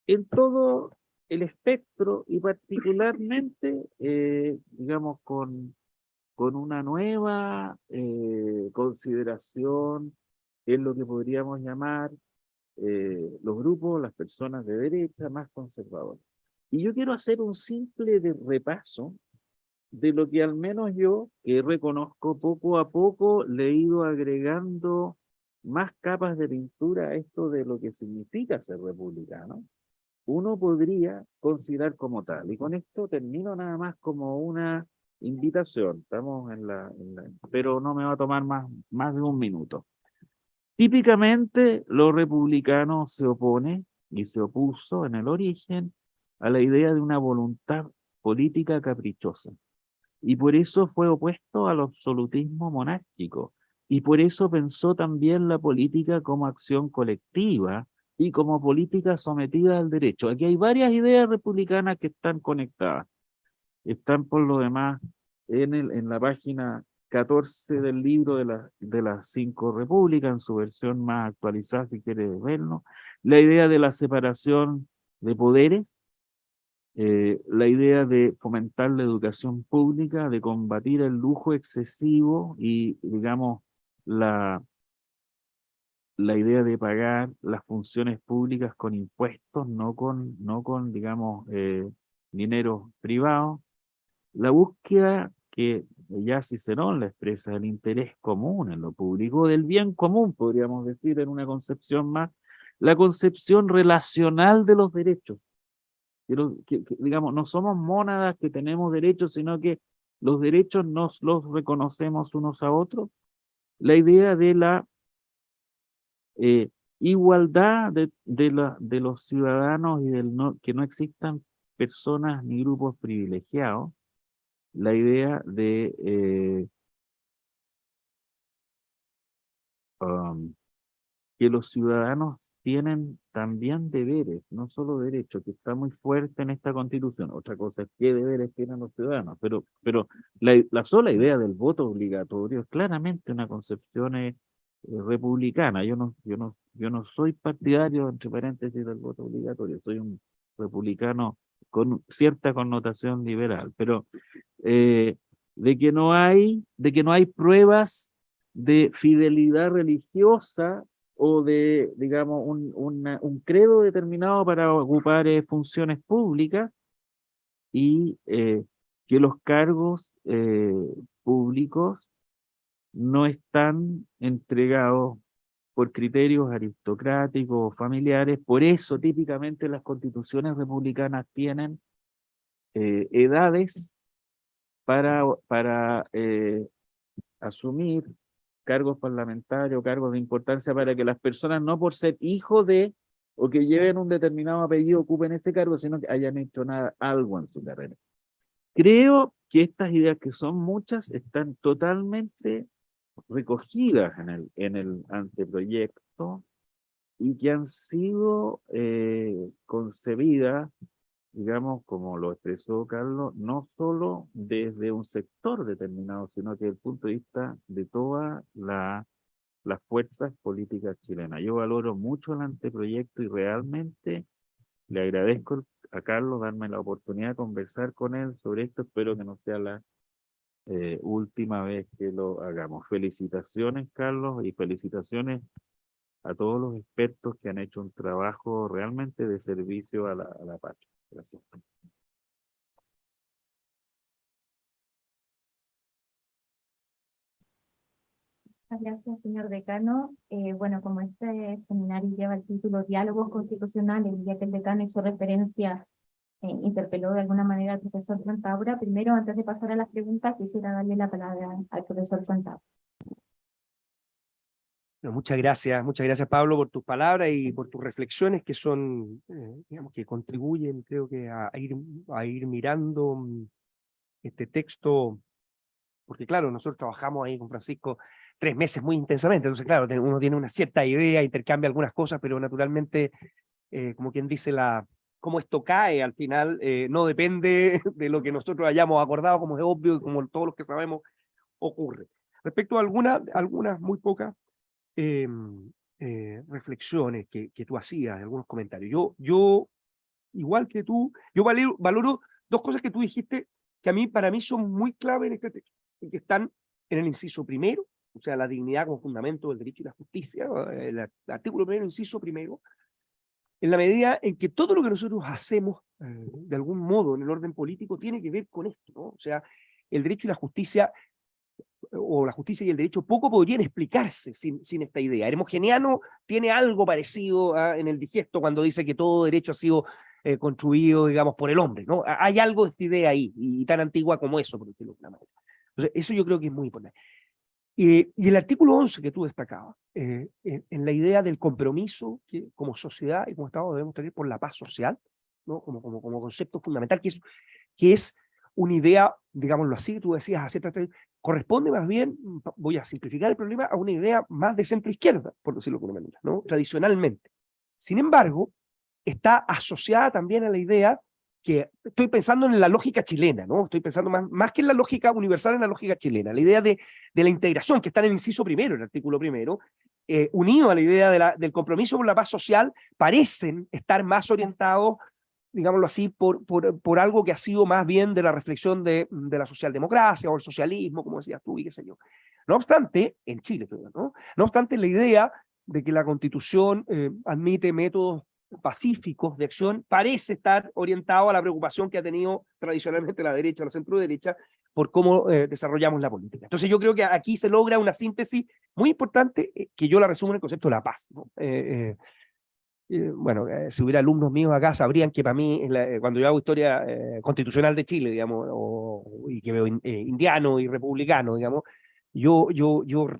en todo el espectro y particularmente, digamos, con una nueva consideración en lo que podríamos llamar los grupos, las personas de derecha más conservadoras. Y yo quiero hacer un simple repaso de lo que al menos yo, que reconozco poco a poco, le he ido agregando más capas de pintura a esto de lo que significa ser republicano. Uno podría considerar como tal, y con esto termino nada más como una invitación, estamos pero no me va a tomar más de un minuto. Típicamente, los republicanos se opone y se opuso en el origen a la idea de una voluntad política caprichosa. Y por eso fue opuesto al absolutismo monárquico. Y por eso pensó también la política como acción colectiva y como política sometida al derecho. Aquí hay varias ideas republicanas que están conectadas. Están por lo demás en la página 14 del libro de las 5 repúblicas, en su versión más actualizada, si quieres verlo. La idea de la separación de poderes, la idea de fomentar la educación pública, de combatir el lujo excesivo y, digamos, la idea de pagar las funciones públicas con impuestos, no con digamos, dinero privado. La búsqueda que ya Cicerón la expresa, del interés común en lo público, del bien común, podríamos decir en una concepción más, la concepción relacional de los derechos. Digamos, no somos mónadas que tenemos derechos, sino que los derechos nos los reconocemos unos a otros. La idea de la eh, igualdad de los ciudadanos y que no existan personas ni grupos privilegiados. La idea de que los ciudadanos tienen también deberes, no solo derechos, que está muy fuerte en esta Constitución. Otra cosa es qué deberes tienen los ciudadanos, pero la sola idea del voto obligatorio es claramente una concepción republicana. Yo no soy partidario, entre paréntesis, del voto obligatorio, soy un republicano con cierta connotación liberal, pero eh, de que no hay pruebas de fidelidad religiosa o de, digamos, un credo determinado para ocupar funciones públicas, y que los cargos públicos no están entregados por criterios aristocráticos o familiares. Por eso típicamente las constituciones republicanas tienen edades para asumir cargos parlamentarios, cargos de importancia, para que las personas, no por ser hijos de o que lleven un determinado apellido, ocupen ese cargo, sino que hayan hecho algo en su carrera. Creo que estas ideas, que son muchas, están totalmente recogidas en el anteproyecto, y que han sido concebida, digamos, como lo expresó Carlos, no solo desde un sector determinado, sino que desde el punto de vista de todas las fuerzas políticas chilenas. Yo valoro mucho el anteproyecto y realmente le agradezco a Carlos darme la oportunidad de conversar con él sobre esto. Espero que no sea la última vez que lo hagamos. Felicitaciones, Carlos, y felicitaciones a todos los expertos que han hecho un trabajo realmente de servicio a la patria. Gracias. Muchas gracias, señor decano. Bueno, como este seminario lleva el título Diálogos Constitucionales, ya que el decano hizo referencia, interpeló de alguna manera al profesor Santaura, primero, antes de pasar a las preguntas, quisiera darle la palabra al profesor Santaura. No, muchas gracias Pablo por tus palabras y por tus reflexiones que son, digamos, que contribuyen, creo que a ir mirando este texto, porque claro, nosotros trabajamos ahí con Francisco 3 meses muy intensamente, entonces claro, uno tiene una cierta idea, intercambia algunas cosas, pero naturalmente, como quien dice, cómo esto cae al final no depende de lo que nosotros hayamos acordado, como es obvio y como todos los que sabemos ocurre. Respecto a algunas muy pocas reflexiones que tú hacías, algunos comentarios. Yo, igual que tú, yo valoro 2 cosas que tú dijiste que para mí son muy clave en este texto, y que están en el inciso primero, o sea, la dignidad como fundamento del derecho y la justicia, el artículo primero, inciso primero, en la medida en que todo lo que nosotros hacemos, de algún modo, en el orden político, tiene que ver con esto, ¿no? O sea, el derecho y la justicia, o la justicia y el derecho, poco podrían explicarse sin esta idea. Hermogeniano tiene algo parecido en el digesto cuando dice que todo derecho ha sido construido, digamos, por el hombre, ¿no? Hay algo de esta idea ahí, y tan antigua como eso, por decirlo de una manera. Entonces, eso yo creo que es muy importante. Y el artículo 11 que tú destacabas, en la idea del compromiso que como sociedad y como Estado debemos tener por la paz social, ¿no? Como concepto fundamental, que es una idea, digámoslo así, tú decías, corresponde más bien, voy a simplificar el problema, a una idea más de centro-izquierda, por decirlo de alguna manera, ¿no? Tradicionalmente. Sin embargo, está asociada también a la idea que estoy pensando en la lógica chilena, ¿no? Estoy pensando más que en la lógica universal, en la lógica chilena, la idea de la integración, que está en el inciso primero, el artículo primero, unido a la idea del compromiso por la paz social, parecen estar más orientados, digámoslo así, por algo que ha sido más bien de la reflexión de la socialdemocracia o el socialismo, como decías tú, y qué sé yo. No obstante, en Chile, ¿no? No obstante, la idea de que la Constitución admite métodos pacíficos de acción parece estar orientado a la preocupación que ha tenido tradicionalmente la derecha o la centro-derecha por cómo desarrollamos la política. Entonces yo creo que aquí se logra una síntesis muy importante que yo la resumo en el concepto de la paz, ¿no? Bueno, si hubiera alumnos míos acá sabrían que para mí, cuando yo hago historia constitucional de Chile, digamos, y que veo indiano y republicano, digamos, yo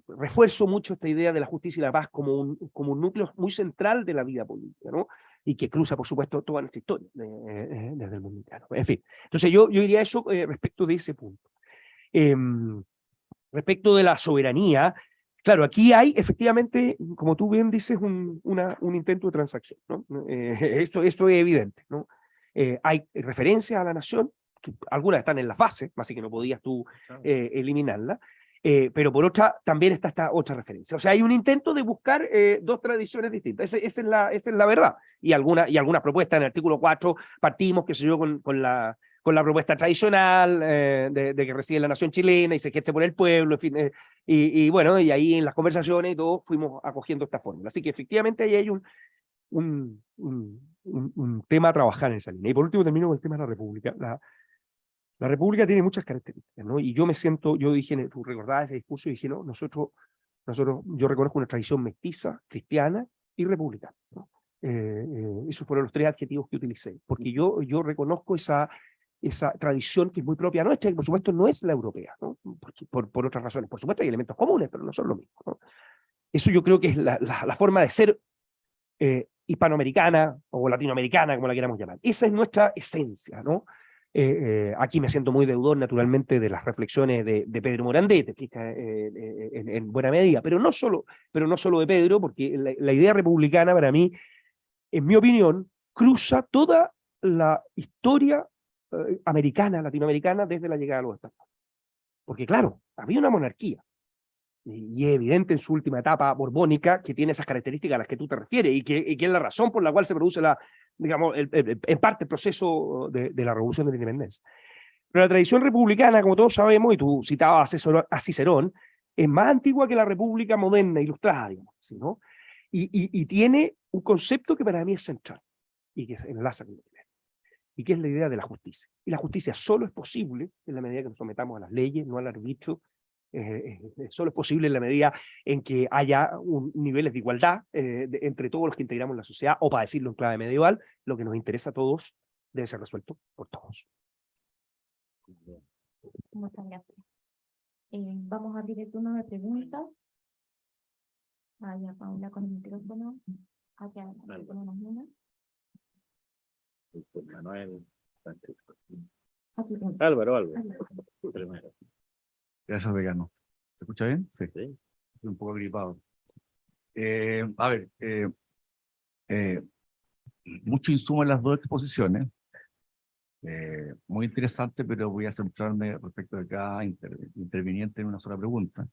refuerzo mucho esta idea de la justicia y la paz como un núcleo muy central de la vida política, ¿no? Y que cruza, por supuesto, toda nuestra historia desde el mundo interno. En fin, entonces yo diría eso respecto de ese punto. Respecto de la soberanía, claro, aquí hay efectivamente, como tú bien dices, un intento de transacción, ¿no? Esto es evidente, ¿no? Hay referencias a la nación, que algunas están en la fase, así que no podías tú eliminarla, pero por otra también está esta otra referencia. O sea, hay un intento de buscar 2 tradiciones distintas, esa es la verdad. Y algunas propuestas en el artículo 4 partimos, qué sé yo, con la propuesta tradicional de que reside la nación chilena y se ejerce por el pueblo, en fin, y bueno, y ahí en las conversaciones y todo fuimos acogiendo esta fórmula. Así que efectivamente ahí hay un tema a trabajar en esa línea. Y por último termino con el tema de la República. La República tiene muchas características, ¿no? Y yo dije, tú recordabas ese discurso y dije, no, yo reconozco una tradición mestiza, cristiana y republicana, ¿no? Esos fueron los 3 adjetivos que utilicé, porque yo reconozco esa tradición que es muy propia nuestra, y por supuesto no es la europea, ¿no? Por otras razones. Por supuesto hay elementos comunes, pero no son lo mismo, ¿no? Eso yo creo que es la forma de ser hispanoamericana o latinoamericana, como la queramos llamar. Esa es nuestra esencia, ¿no? Aquí me siento muy deudor, naturalmente, de las reflexiones de Pedro Morandé, en buena medida, pero no solo de Pedro, porque la idea republicana para mí, en mi opinión, cruza toda la historia americana, latinoamericana, desde la llegada de los Estados. Porque claro, había una monarquía, y es evidente en su última etapa borbónica que tiene esas características a las que tú te refieres, y que es la razón por la cual se produce digamos, en parte el proceso de la Revolución de la Independencia. Pero la tradición republicana, como todos sabemos, y tú citabas a Cicerón, es más antigua que la República moderna, ilustrada, digamos, ¿sí, no? Y tiene un concepto que para mí es central, y que se enlaza con lo primero, y que es la idea de la justicia. Y la justicia solo es posible en la medida que nos sometamos a las leyes, no al arbitrio. Solo es posible en la medida en que haya niveles de igualdad entre todos los que integramos la sociedad, o para decirlo en clave medieval, lo que nos interesa a todos debe ser resuelto por todos. Muchas gracias. Vamos a abrir el turno de preguntas. Vaya, Paula, con el micrófono. Aquí tenemos una. Manuel, Francisco. Aquí tenemos. Álvaro. Primero. Gracias, Vegano. ¿Se escucha bien? Sí. Sí. Estoy un poco gripado. A ver, mucho insumo en las dos exposiciones. Muy interesante, pero voy a centrarme respecto de cada interviniente en una sola pregunta.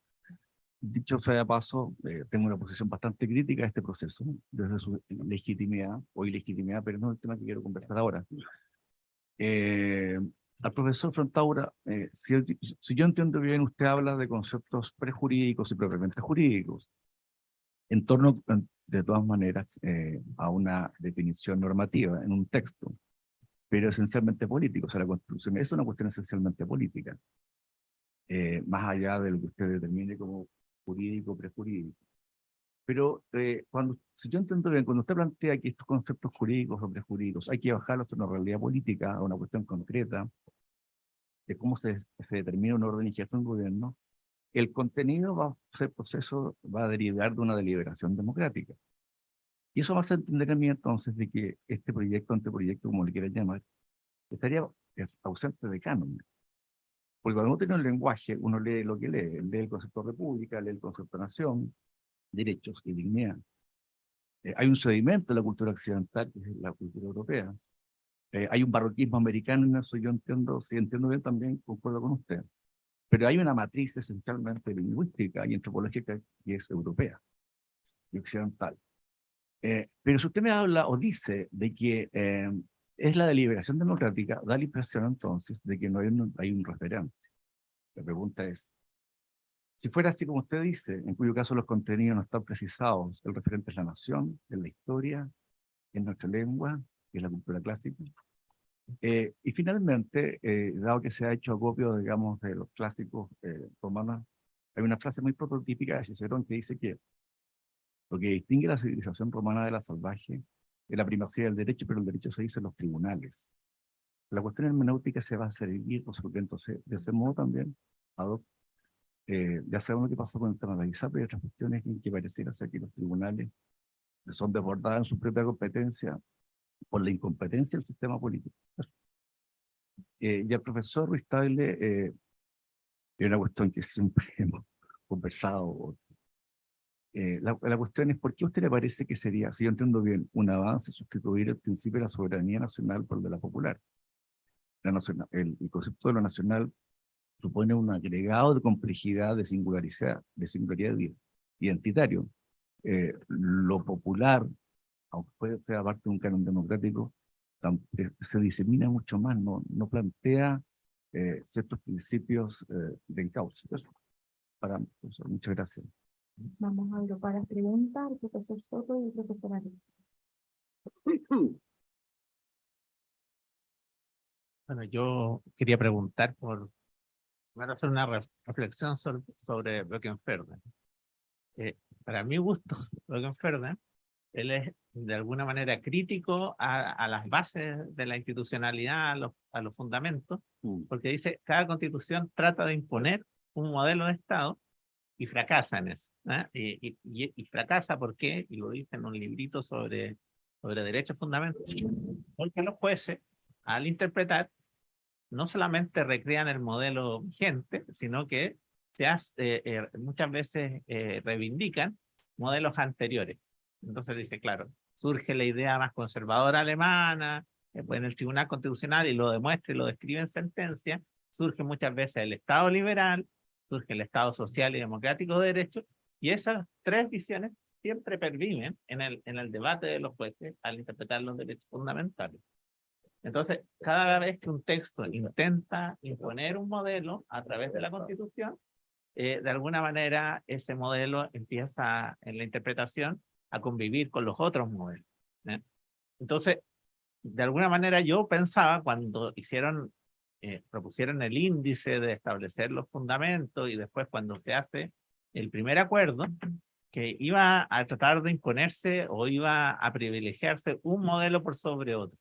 Dicho sea de paso, tengo una posición bastante crítica a este proceso, desde su legitimidad o ilegitimidad, pero no es el tema que quiero conversar ahora. Al profesor Frontaura, si yo entiendo bien, usted habla de conceptos prejurídicos y propiamente jurídicos, en torno, de todas maneras, a una definición normativa en un texto, pero esencialmente político. O sea, la Constitución es una cuestión esencialmente política, más allá de lo que usted determine como jurídico o prejurídico. Pero si yo entiendo bien, cuando usted plantea que estos conceptos jurídicos o prejurídicos hay que bajarlos a una realidad política, a una cuestión concreta, de cómo se determina un orden y gestión de un gobierno, el contenido va a ser proceso, va a derivar de una deliberación democrática. Y eso va a hacer entender a mí entonces de que este proyecto, anteproyecto, como le quieran llamar, estaría ausente de canon. Porque cuando uno tiene un lenguaje, uno lee lo que lee el concepto de república, lee el concepto de nación, derechos y dignidad. Hay un sedimento de la cultura occidental, que es la cultura europea. Hay un barroquismo americano, en eso yo entiendo, si entiendo bien también, concuerdo con usted. Pero hay una matriz esencialmente lingüística y antropológica que es europea y occidental. Pero si usted me habla o dice de que es la deliberación democrática, da la impresión entonces de que no hay un referente. La pregunta es, si fuera así como usted dice, en cuyo caso los contenidos no están precisados, el referente es la nación, es la historia, es nuestra lengua, es la cultura clásica. Y finalmente, dado que se ha hecho acopio, digamos, de los clásicos romanos, hay una frase muy prototípica de Cicerón que dice que lo que distingue la civilización romana de la salvaje es la primacía del derecho, pero el derecho se dice en los tribunales. La cuestión hermenéutica se va a servir, entonces, de ese modo también, ya sabemos lo que pasó con el tema de Isaac, y otras cuestiones en que pareciera ser que los tribunales son desbordados en su propia competencia por la incompetencia del sistema político. Y el profesor Ruiz Tagle, es una cuestión que siempre hemos conversado. La cuestión es, ¿por qué a usted le parece que sería, si yo entiendo bien, un avance sustituir el principio de la soberanía nacional por el de la popular? El concepto de lo nacional supone un agregado de complejidad, de singularidad identitario. Lo popular, aunque puede ser aparte de un canon democrático, se disemina mucho más, no plantea ciertos principios de encauce. Eso, muchas gracias. Vamos a agrupar las preguntas, el profesor Soto y el profesor Ari. Bueno, yo quería preguntar primero hacer una reflexión sobre Böckenförde. Para mi gusto, Böckenförde, él es de alguna manera crítico a las bases de la institucionalidad, a los fundamentos, porque dice, cada constitución trata de imponer un modelo de Estado y fracasa en eso. Y fracasa, ¿por qué? Y lo dice en un librito sobre derechos fundamentales, porque los jueces, al interpretar, no solamente recrean el modelo vigente, sino que muchas veces reivindican modelos anteriores. Entonces dice, claro, surge la idea más conservadora alemana, pues en el Tribunal Constitucional, y lo demuestra y lo describe en sentencia, surge muchas veces el Estado liberal, surge el Estado social y democrático de derecho, y esas tres visiones siempre perviven en el debate de los jueces al interpretar los derechos fundamentales. Entonces, cada vez que un texto intenta imponer un modelo a través de la Constitución, de alguna manera ese modelo empieza en la interpretación a convivir con los otros modelos. Entonces, de alguna manera yo pensaba cuando propusieron el índice de establecer los fundamentos y después cuando se hace el primer acuerdo, que iba a tratar de imponerse o iba a privilegiarse un modelo por sobre otro.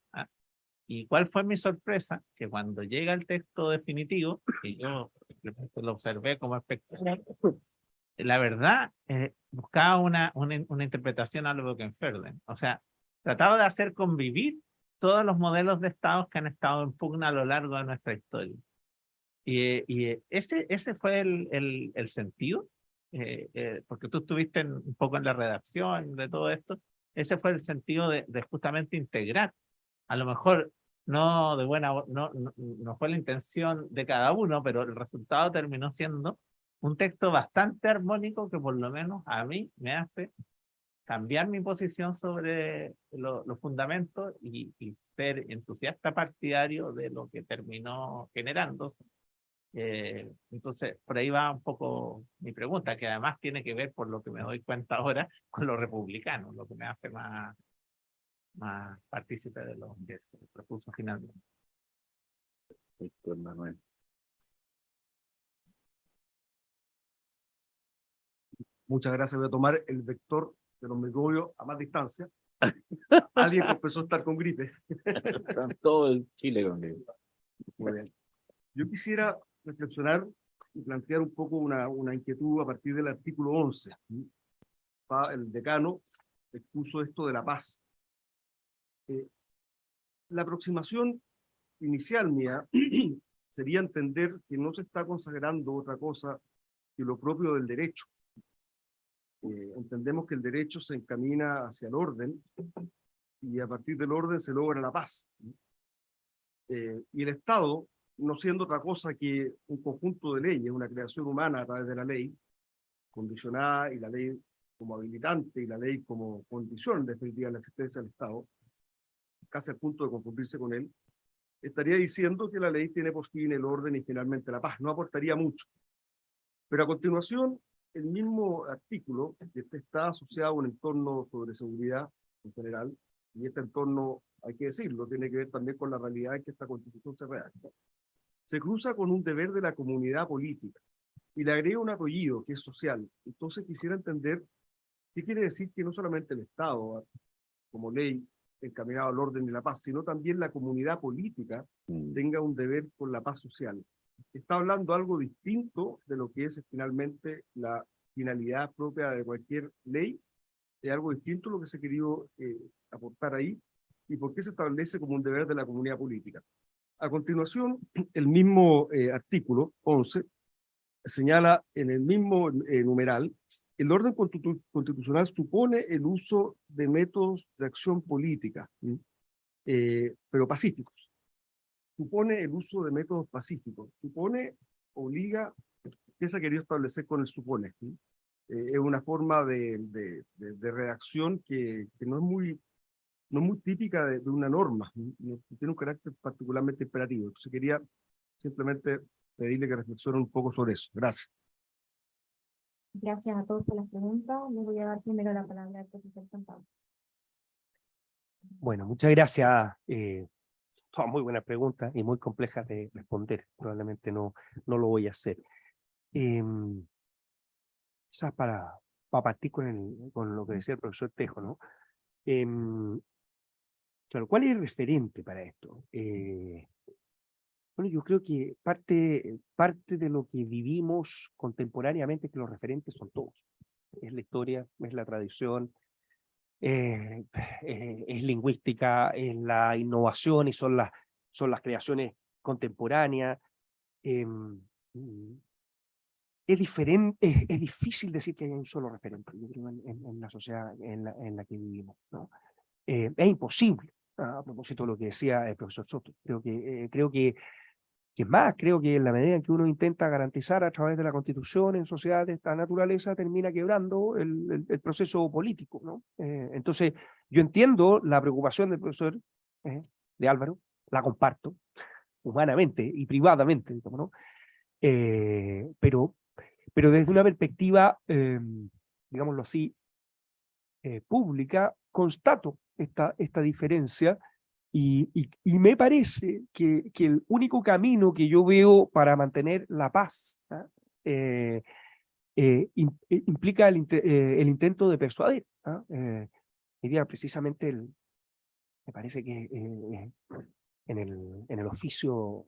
¿Y cuál fue mi sorpresa? Que cuando llega el texto definitivo, que yo lo observé como espectador, la verdad, buscaba una interpretación a lo Böckenförde. O sea, trataba de hacer convivir todos los modelos de estados que han estado en pugna a lo largo de nuestra historia. Y ese fue el sentido, porque tú estuviste un poco en la redacción de todo esto, ese fue el sentido de justamente integrar. A lo mejor no fue la intención de cada uno, pero el resultado terminó siendo un texto bastante armónico que por lo menos a mí me hace cambiar mi posición sobre los fundamentos y ser entusiasta partidario de lo que terminó generándose. Entonces, por ahí va un poco mi pregunta, que además tiene que ver, por lo que me doy cuenta ahora, con los republicanos, lo que me hace más partícipe de lo que se propuso finalmente. Víctor Manuel. Muchas gracias. Voy a tomar el vector de los microbios a más distancia. Alguien confesó estar con gripe. Están todo el Chile con él. Muy bien. Yo quisiera reflexionar y plantear un poco una inquietud a partir del artículo 11. El decano expuso esto de la paz. La aproximación inicial mía sería entender que no se está consagrando otra cosa que lo propio del derecho. Entendemos que el derecho se encamina hacia el orden y a partir del orden se logra la paz. Y el Estado, no siendo otra cosa que un conjunto de leyes, una creación humana a través de la ley, condicionada, y la ley como habilitante y la ley como condición definitiva de la existencia del Estado, casi al punto de confundirse con él, estaría diciendo que la ley tiene por fin el orden y finalmente la paz. No aportaría mucho. Pero a continuación, el mismo artículo, que está asociado a un entorno sobre seguridad en general, y este entorno, hay que decirlo, tiene que ver también con la realidad en que esta Constitución se redacta, se cruza con un deber de la comunidad política y le agrega un apellido que es social. Entonces quisiera entender qué quiere decir que no solamente el Estado, como ley encaminado al orden y la paz, sino también la comunidad política tenga un deber con la paz social. Está hablando algo distinto de lo que es finalmente la finalidad propia de cualquier ley, es algo distinto lo que se ha querido aportar ahí, y por qué se establece como un deber de la comunidad política. A continuación, el mismo artículo 11 señala en el mismo numeral: el orden constitucional supone el uso de métodos de acción política, pero pacíficos. Supone el uso de métodos pacíficos. Supone, obliga, ¿qué se ha querido establecer con el supone? Es una forma de redacción que no es muy típica de una norma, no tiene un carácter particularmente imperativo. Entonces quería simplemente pedirle que reflexionen un poco sobre eso. Gracias. Gracias a todos por las preguntas. Le voy a dar primero la palabra al profesor Santana. Bueno, muchas gracias. Son muy buenas preguntas y muy complejas de responder. Probablemente no lo voy a hacer. Quizás para partir con lo que decía el profesor Tejo, ¿no? Claro, ¿cuál es el referente para esto? Bueno, yo creo que parte de lo que vivimos contemporáneamente es que los referentes son todos. Es la historia, es la tradición, es lingüística, es la innovación y son las creaciones contemporáneas. Es diferente, es difícil decir que hay un solo referente, yo creo, en la sociedad en la que vivimos, ¿no? es imposible, a propósito de lo que decía el profesor Soto. Creo que es más, creo que en la medida en que uno intenta garantizar a través de la Constitución en sociedades de esta naturaleza, termina quebrando el proceso político, ¿no? Entonces, yo entiendo la preocupación del profesor de Álvaro, la comparto humanamente y privadamente, digamos, ¿no? Pero desde una perspectiva, digámoslo así, pública, constato esta diferencia y me parece que el único camino que yo veo para mantener la paz implica el intento de persuadir. Diría precisamente, me parece que en el oficio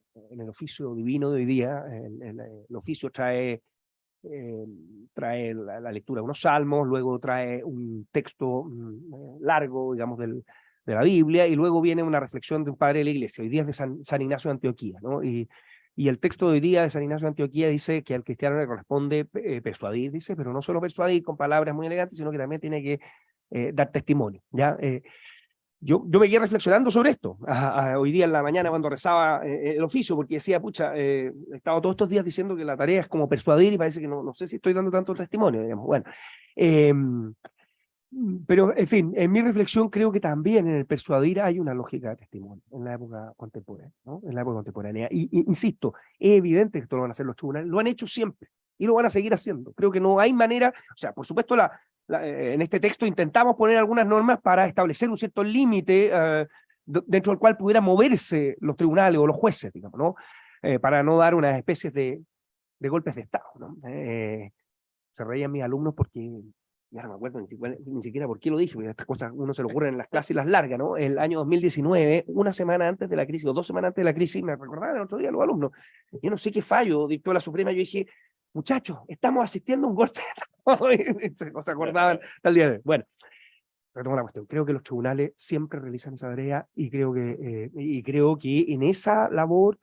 divino de hoy día, el oficio trae la lectura de unos salmos, luego trae un texto largo, digamos, de la Biblia, y luego viene una reflexión de un padre de la iglesia. Hoy día es de San Ignacio de Antioquía, ¿no? Y el texto de hoy día de San Ignacio de Antioquía dice que al cristiano le corresponde persuadir, dice, pero no solo persuadir con palabras muy elegantes, sino que también tiene que dar testimonio, ¿ya? Yo me quedé reflexionando sobre esto hoy día en la mañana cuando rezaba el oficio, porque decía, pucha, he estado todos estos días diciendo que la tarea es como persuadir y parece que no sé si estoy dando tanto testimonio, digamos. Bueno, pero en fin, en mi reflexión creo que también en el persuadir hay una lógica de testimonio en la época contemporánea, ¿no? En la época contemporánea. Y insisto, es evidente que esto lo van a hacer los tribunales, lo han hecho siempre y lo van a seguir haciendo. Creo que no hay manera, o sea, por supuesto en este texto intentamos poner algunas normas para establecer un cierto límite dentro del cual pudieran moverse los tribunales o los jueces, digamos, ¿no? Para no dar unas especies de golpes de Estado, ¿no? Se reían mis alumnos porque, ya no me acuerdo ni siquiera por qué lo dije, porque estas cosas uno se lo ocurre en las clases y las largas, ¿no? El año 2019, una semana antes de la crisis, o 2 semanas antes de la crisis, me recordaban el otro día los alumnos, yo no sé qué fallo dictó la Suprema, yo dije, muchachos, estamos asistiendo a un golpe de Estado. Se acordaban al día de hoy. Bueno, retomo la cuestión. Creo que los tribunales siempre realizan esa tarea y creo que en esa labor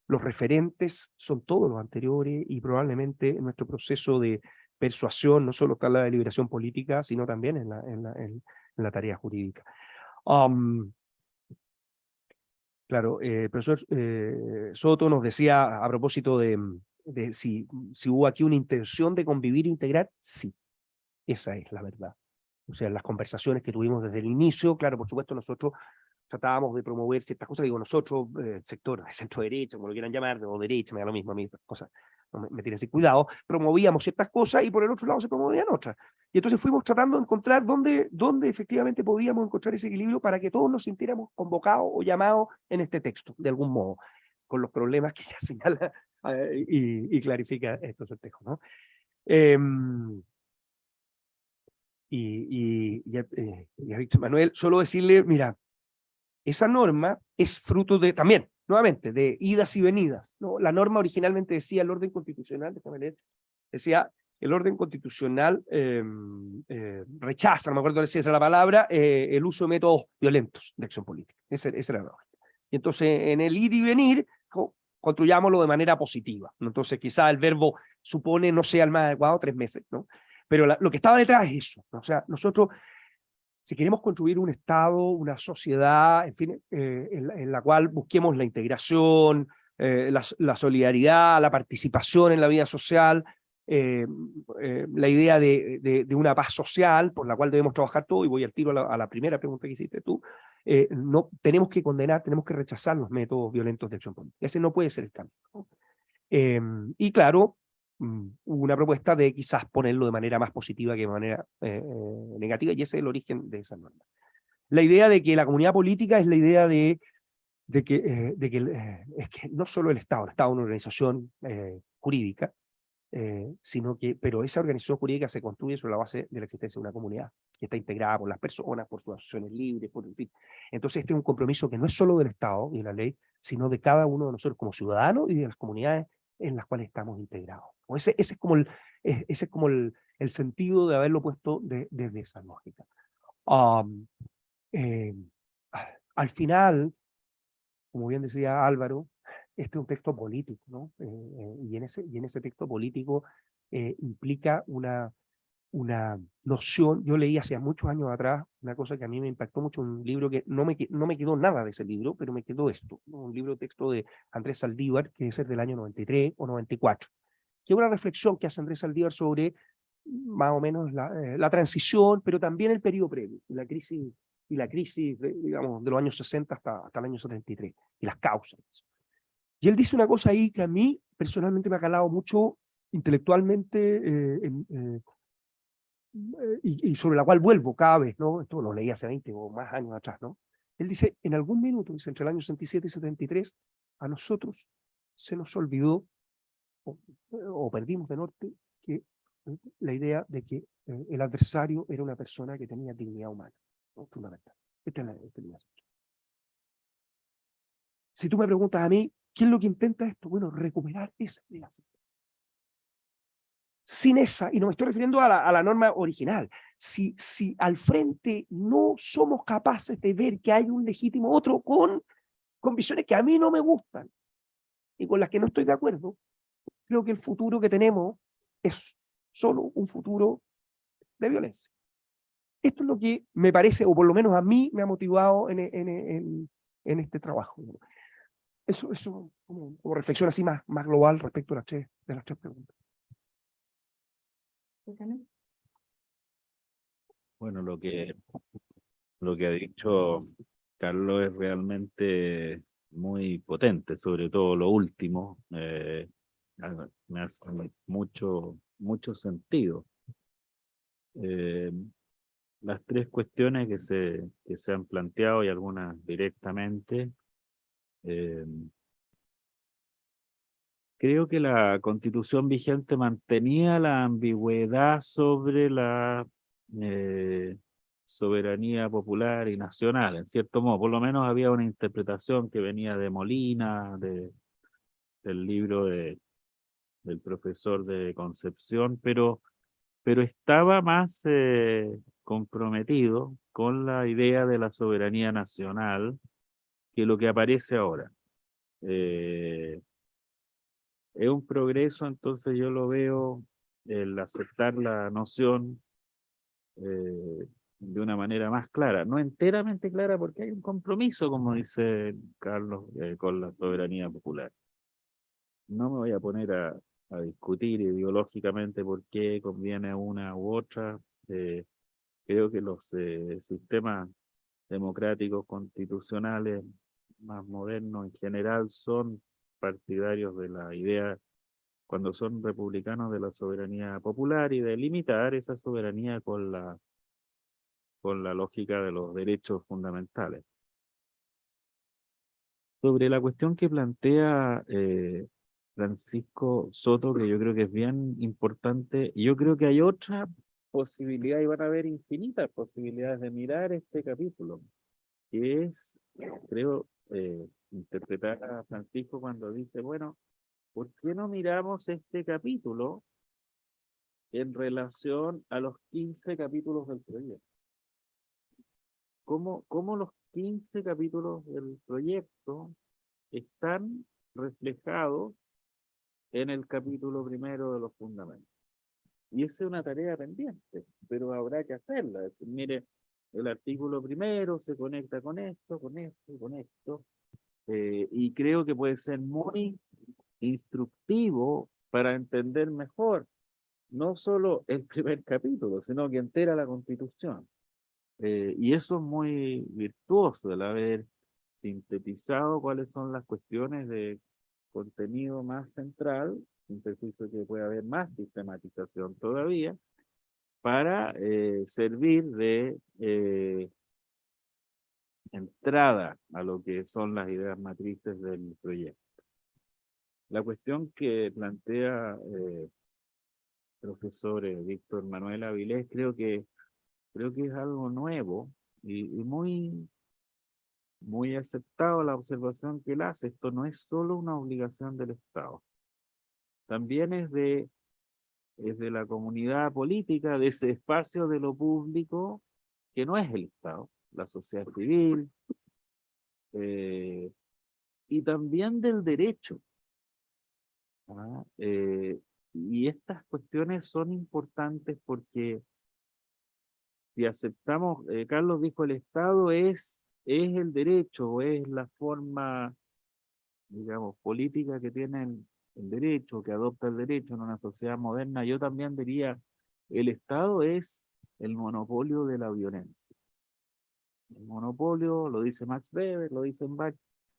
los referentes son todos los anteriores y probablemente en nuestro proceso de persuasión no solo está la deliberación política, sino también en la tarea jurídica. Claro, el profesor Soto nos decía a propósito de si hubo aquí una intención de convivir e integrar. Sí, esa es la verdad. O sea, las conversaciones que tuvimos desde el inicio, claro, por supuesto nosotros tratábamos de promover ciertas cosas, digo nosotros, el sector de centro-derecha, como lo quieran llamar, o derecha, me da lo mismo a mí, cosas, no me tienen sin cuidado, promovíamos ciertas cosas y por el otro lado se promovían otras. Y entonces fuimos tratando de encontrar dónde efectivamente podíamos encontrar ese equilibrio para que todos nos sintiéramos convocados o llamados en este texto, de algún modo, con los problemas que ya señala y clarifica estos tejos, ¿no? Y a Víctor Manuel, solo decirle, mira, esa norma es fruto de, también, nuevamente, de idas y venidas, ¿no? La norma originalmente decía el orden constitucional, déjame leer, decía, el orden constitucional rechaza, no me acuerdo si esa es la palabra, el uso de métodos violentos de acción política. Esa era la norma. Y entonces, en el ir y venir, construyámoslo de manera positiva, ¿no? Entonces, quizá el verbo supone no sea el más adecuado, 3 meses, ¿no? Pero lo que estaba detrás es eso, ¿no? O sea, nosotros, si queremos construir un Estado, una sociedad, en fin, en la cual busquemos la integración, la solidaridad, la participación en la vida social, la idea de una paz social por la cual debemos trabajar todos, y voy al tiro a la primera pregunta que hiciste tú, no, tenemos que condenar, tenemos que rechazar los métodos violentos de acción política. Ese no puede ser el cambio, ¿no? Y claro, hubo una propuesta de quizás ponerlo de manera más positiva que de manera negativa, y ese es el origen de esa norma. La idea de que la comunidad política es la idea de que es que no solo el Estado es una organización jurídica, pero esa organización jurídica se construye sobre la base de la existencia de una comunidad que está integrada por las personas, por sus asociaciones libres, en fin. Entonces este es un compromiso que no es solo del Estado y de la ley, sino de cada uno de nosotros como ciudadanos y de las comunidades en las cuales estamos integrados. Ese es como el sentido de haberlo puesto desde esa lógica. Al final, como bien decía Álvaro, este es un texto político, ¿no? Y en ese texto político implica una una noción. Yo leí hace muchos años atrás una cosa que a mí me impactó mucho, un libro que no me quedó nada de ese libro, pero me quedó esto, ¿no? Un libro de texto de Andrés Saldívar, que es del año 93 o 94, que es una reflexión que hace Andrés Saldívar sobre más o menos la transición, pero también el periodo previo, y la crisis digamos, de los años 60 hasta el año 73, y las causas. Y él dice una cosa ahí que a mí personalmente me ha calado mucho intelectualmente, y sobre la cual vuelvo cada vez, ¿no? Esto lo leí hace 20 o más años atrás, ¿no? Él dice, en algún minuto, dice, entre el año 67 y 73, a nosotros se nos olvidó o perdimos de norte que la idea de que el adversario era una persona que tenía dignidad humana, ¿no? Fundamental. Esta es la idea. Si tú me preguntas a mí, ¿qué es lo que intenta esto? Bueno, recuperar esa idea. Sin esa, y no me estoy refiriendo a la norma original, si al frente no somos capaces de ver que hay un legítimo otro con visiones que a mí no me gustan y con las que no estoy de acuerdo, creo que el futuro que tenemos es solo un futuro de violencia. Esto es lo que me parece, o por lo menos a mí me ha motivado en este trabajo. Eso como reflexión así más global respecto a de las tres preguntas. Bueno, lo que ha dicho Carlos es realmente muy potente, sobre todo lo último. Me hace mucho sentido. Las tres cuestiones que se han planteado y algunas directamente. Creo que la Constitución vigente mantenía la ambigüedad sobre la soberanía popular y nacional, en cierto modo. Por lo menos había una interpretación que venía de Molina, del libro del profesor de Concepción, pero estaba más comprometido con la idea de la soberanía nacional que lo que aparece ahora. Es un progreso, entonces yo lo veo el aceptar la noción de una manera más clara, no enteramente clara porque hay un compromiso, como dice Carlos, con la soberanía popular. No me voy a poner a discutir ideológicamente por qué conviene una u otra. Creo que los sistemas democráticos constitucionales más modernos en general son partidarios de la idea, cuando son republicanos, de la soberanía popular y de limitar esa soberanía con la lógica de los derechos fundamentales. Sobre la cuestión que plantea Francisco Soto, que yo creo que es bien importante, yo creo que hay otra posibilidad, y van a haber infinitas posibilidades de mirar este capítulo, que es, creo, interpretar a Francisco cuando dice, bueno, ¿por qué no miramos este capítulo en relación a los 15 capítulos del proyecto? ¿Cómo los 15 capítulos del proyecto están reflejados en el capítulo primero de los fundamentos? Y esa es una tarea pendiente, pero habrá que hacerla. Es decir, mire, el artículo primero se conecta con esto, con esto y con esto, y creo que puede ser muy instructivo para entender mejor no solo el primer capítulo, sino que entera la Constitución. Y eso es muy virtuoso, el haber sintetizado cuáles son las cuestiones de contenido más central, sin perjuicio que puede haber más sistematización todavía, para servir de entrada a lo que son las ideas matrices del proyecto. La cuestión que plantea profesor Víctor Manuel Avilés, creo que es algo nuevo y muy aceptado la observación que él hace. Esto no es solo una obligación del Estado, también es de la comunidad política, de ese espacio de lo público que no es el Estado, la sociedad civil, y también del derecho. Y estas cuestiones son importantes porque si aceptamos, Carlos dijo, el Estado es el derecho, o es la forma, digamos, política que tiene el derecho, que adopta el derecho en una sociedad moderna. Yo también diría, el Estado es el monopolio de la violencia. El monopolio, lo dice Max Weber, lo dice Bach.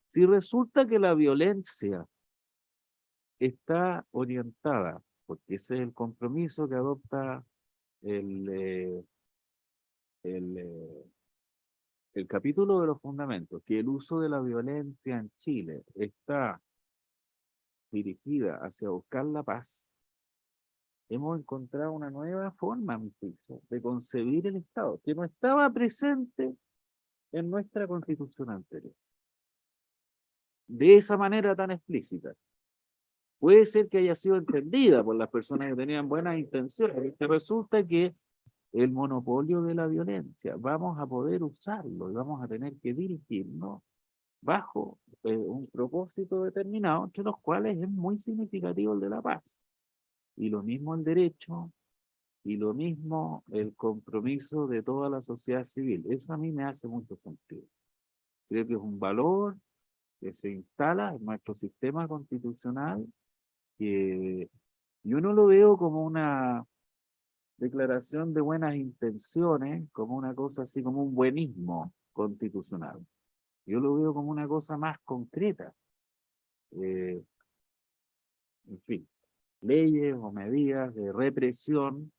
Si resulta que la violencia está orientada, porque ese es el compromiso que adopta el, eh, el, eh, el capítulo de los fundamentos, que el uso de la violencia en Chile está dirigida hacia buscar la paz, hemos encontrado una nueva forma, a mi juicio, de concebir el Estado, que no estaba presente en nuestra constitución anterior. De esa manera tan explícita. Puede ser que haya sido entendida por las personas que tenían buenas intenciones, que resulta que el monopolio de la violencia vamos a poder usarlo y vamos a tener que dirigirnos bajo un propósito determinado, entre los cuales es muy significativo el de la paz. Y lo mismo el derecho, y lo mismo el compromiso de toda la sociedad civil. Eso a mí me hace mucho sentido. Creo que es un valor que se instala en nuestro sistema constitucional, que yo no lo veo como una declaración de buenas intenciones, como una cosa así, como un buenismo constitucional. Yo lo veo como una cosa más concreta. En fin, leyes o medidas de represión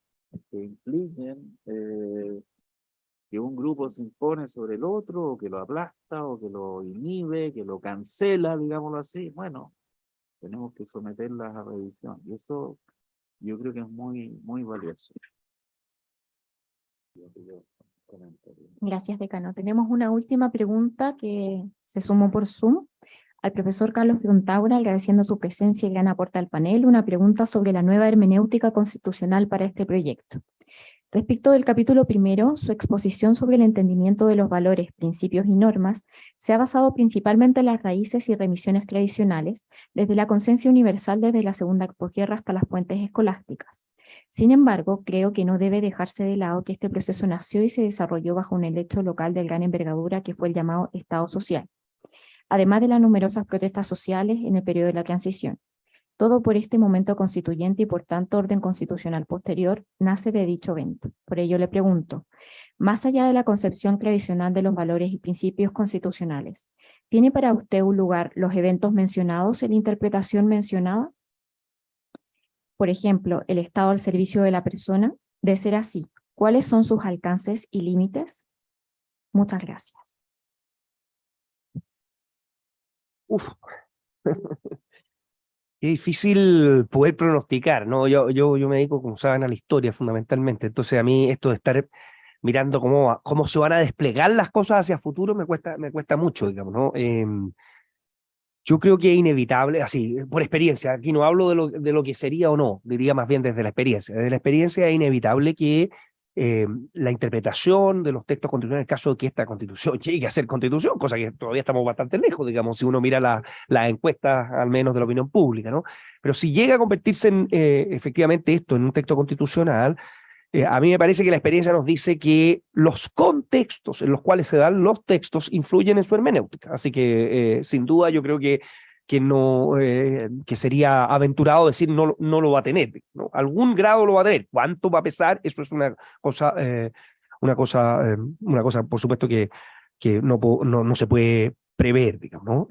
que impliquen que un grupo se impone sobre el otro, o que lo aplasta, o que lo inhibe, que lo cancela, digámoslo así. Bueno, tenemos que someterlas a revisión. Y eso yo creo que es muy, muy valioso. Gracias, decano. Tenemos una última pregunta que se sumó por Zoom. Al profesor Carlos Frontaura, agradeciendo su presencia y gran aporte al panel, una pregunta sobre la nueva hermenéutica constitucional para este proyecto. Respecto del capítulo primero, su exposición sobre el entendimiento de los valores, principios y normas se ha basado principalmente en las raíces y remisiones tradicionales, desde la conciencia universal desde la segunda posguerra hasta las fuentes escolásticas. Sin embargo, creo que no debe dejarse de lado que este proceso nació y se desarrolló bajo un hecho local de gran envergadura que fue el llamado Estado Social, además de las numerosas protestas sociales en el periodo de la transición. Todo por este momento constituyente y por tanto orden constitucional posterior nace de dicho evento. Por ello le pregunto, más allá de la concepción tradicional de los valores y principios constitucionales, ¿tiene para usted un lugar los eventos mencionados en la interpretación mencionada? Por ejemplo, el Estado al servicio de la persona. De ser así, ¿cuáles son sus alcances y límites? Muchas gracias. Uf. Es difícil poder pronosticar, ¿no? Yo me dedico, como saben, a la historia fundamentalmente. Entonces a mí esto de estar mirando cómo se van a desplegar las cosas hacia el futuro me cuesta mucho, digamos, ¿no? Yo creo que es inevitable, así, por experiencia, aquí no hablo de lo que sería o no, diría más bien desde la experiencia. Desde la experiencia es inevitable que la interpretación de los textos constitucionales, en el caso de que esta constitución llegue a ser constitución, cosa que todavía estamos bastante lejos, digamos, si uno mira las encuestas, al menos de la opinión pública, ¿no? Pero si llega a convertirse en, efectivamente esto en un texto constitucional, a mí me parece que la experiencia nos dice que los contextos en los cuales se dan los textos influyen en su hermenéutica. Así que, sin duda, yo creo que que sería aventurado decir no lo va a tener, ¿no? Algún grado lo va a tener. ¿Cuánto va a pesar? Eso es una cosa, por supuesto, que no se puede prever, digamos, ¿no?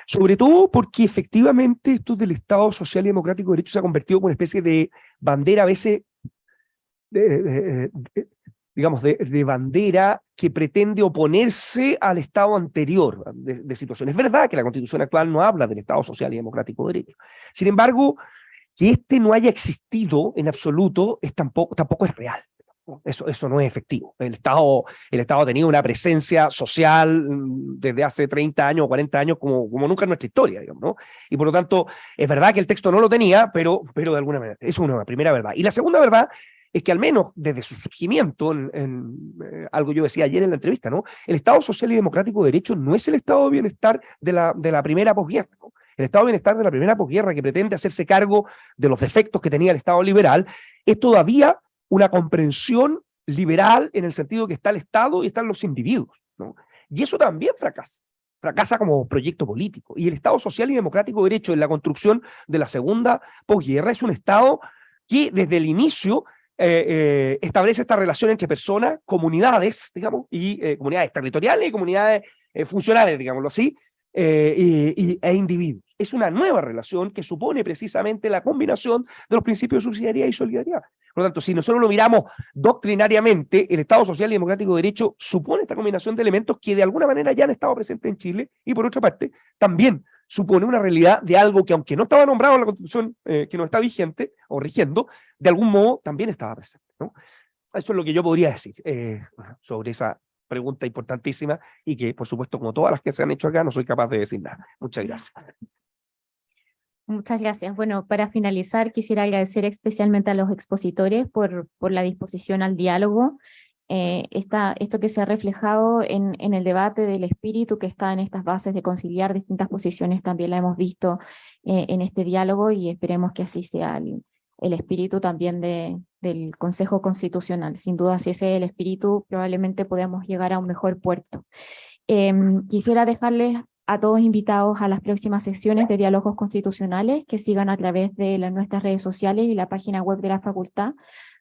Sobre todo porque efectivamente esto del Estado Social y Democrático de Derecho se ha convertido en una especie de bandera, a veces, digamos, de bandera que pretende oponerse al Estado anterior de situaciones. Es verdad que la Constitución actual no habla del Estado Social y Democrático de Derecho. Sin embargo, que este no haya existido en absoluto tampoco es real. Eso no es efectivo. El Estado ha tenido una presencia social desde hace 30 años o 40 años como nunca en nuestra historia, digamos, ¿no? Y por lo tanto, es verdad que el texto no lo tenía, pero de alguna manera, eso es una primera verdad. Y la segunda verdad es que al menos desde su surgimiento, algo yo decía ayer en la entrevista, ¿no? El Estado Social y Democrático de Derecho no es el Estado de bienestar de la primera posguerra, ¿no? el estado de bienestar de la primera posguerra, que pretende hacerse cargo de los defectos que tenía el Estado liberal, es todavía una comprensión liberal en el sentido que está el Estado y están los individuos, ¿no? Y eso también fracasa como proyecto político. Y el Estado social y democrático de derecho en la construcción de la segunda posguerra es un Estado que desde el inicio establece esta relación entre personas, comunidades, digamos, y comunidades territoriales y comunidades funcionales, digámoslo así, e individuos. Es una nueva relación que supone precisamente la combinación de los principios de subsidiariedad y solidaridad. Por lo tanto, si nosotros lo miramos doctrinariamente, el Estado social y democrático de derecho supone esta combinación de elementos que de alguna manera ya han estado presentes en Chile y por otra parte también supone una realidad de algo que aunque no estaba nombrado en la Constitución que no está vigente o rigiendo, de algún modo también estaba presente, ¿no? Eso es lo que yo podría decir sobre esa pregunta importantísima y que, por supuesto, como todas las que se han hecho acá, no soy capaz de decir nada. Muchas gracias. Muchas gracias. Bueno, para finalizar, quisiera agradecer especialmente a los expositores por la disposición al diálogo. Esto que se ha reflejado en el debate del espíritu que está en estas bases de conciliar distintas posiciones, también la hemos visto en este diálogo y esperemos que así sea el espíritu también del Consejo Constitucional. Sin duda, si ese es el espíritu, probablemente podamos llegar a un mejor puerto. Quisiera dejarles a todos invitados a las próximas sesiones de diálogos constitucionales que sigan a través de nuestras redes sociales y la página web de la facultad,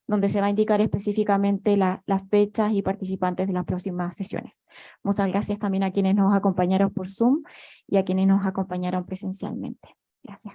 donde se va a indicar específicamente las fechas y participantes de las próximas sesiones. Muchas gracias también a quienes nos acompañaron por Zoom y a quienes nos acompañaron presencialmente. Gracias.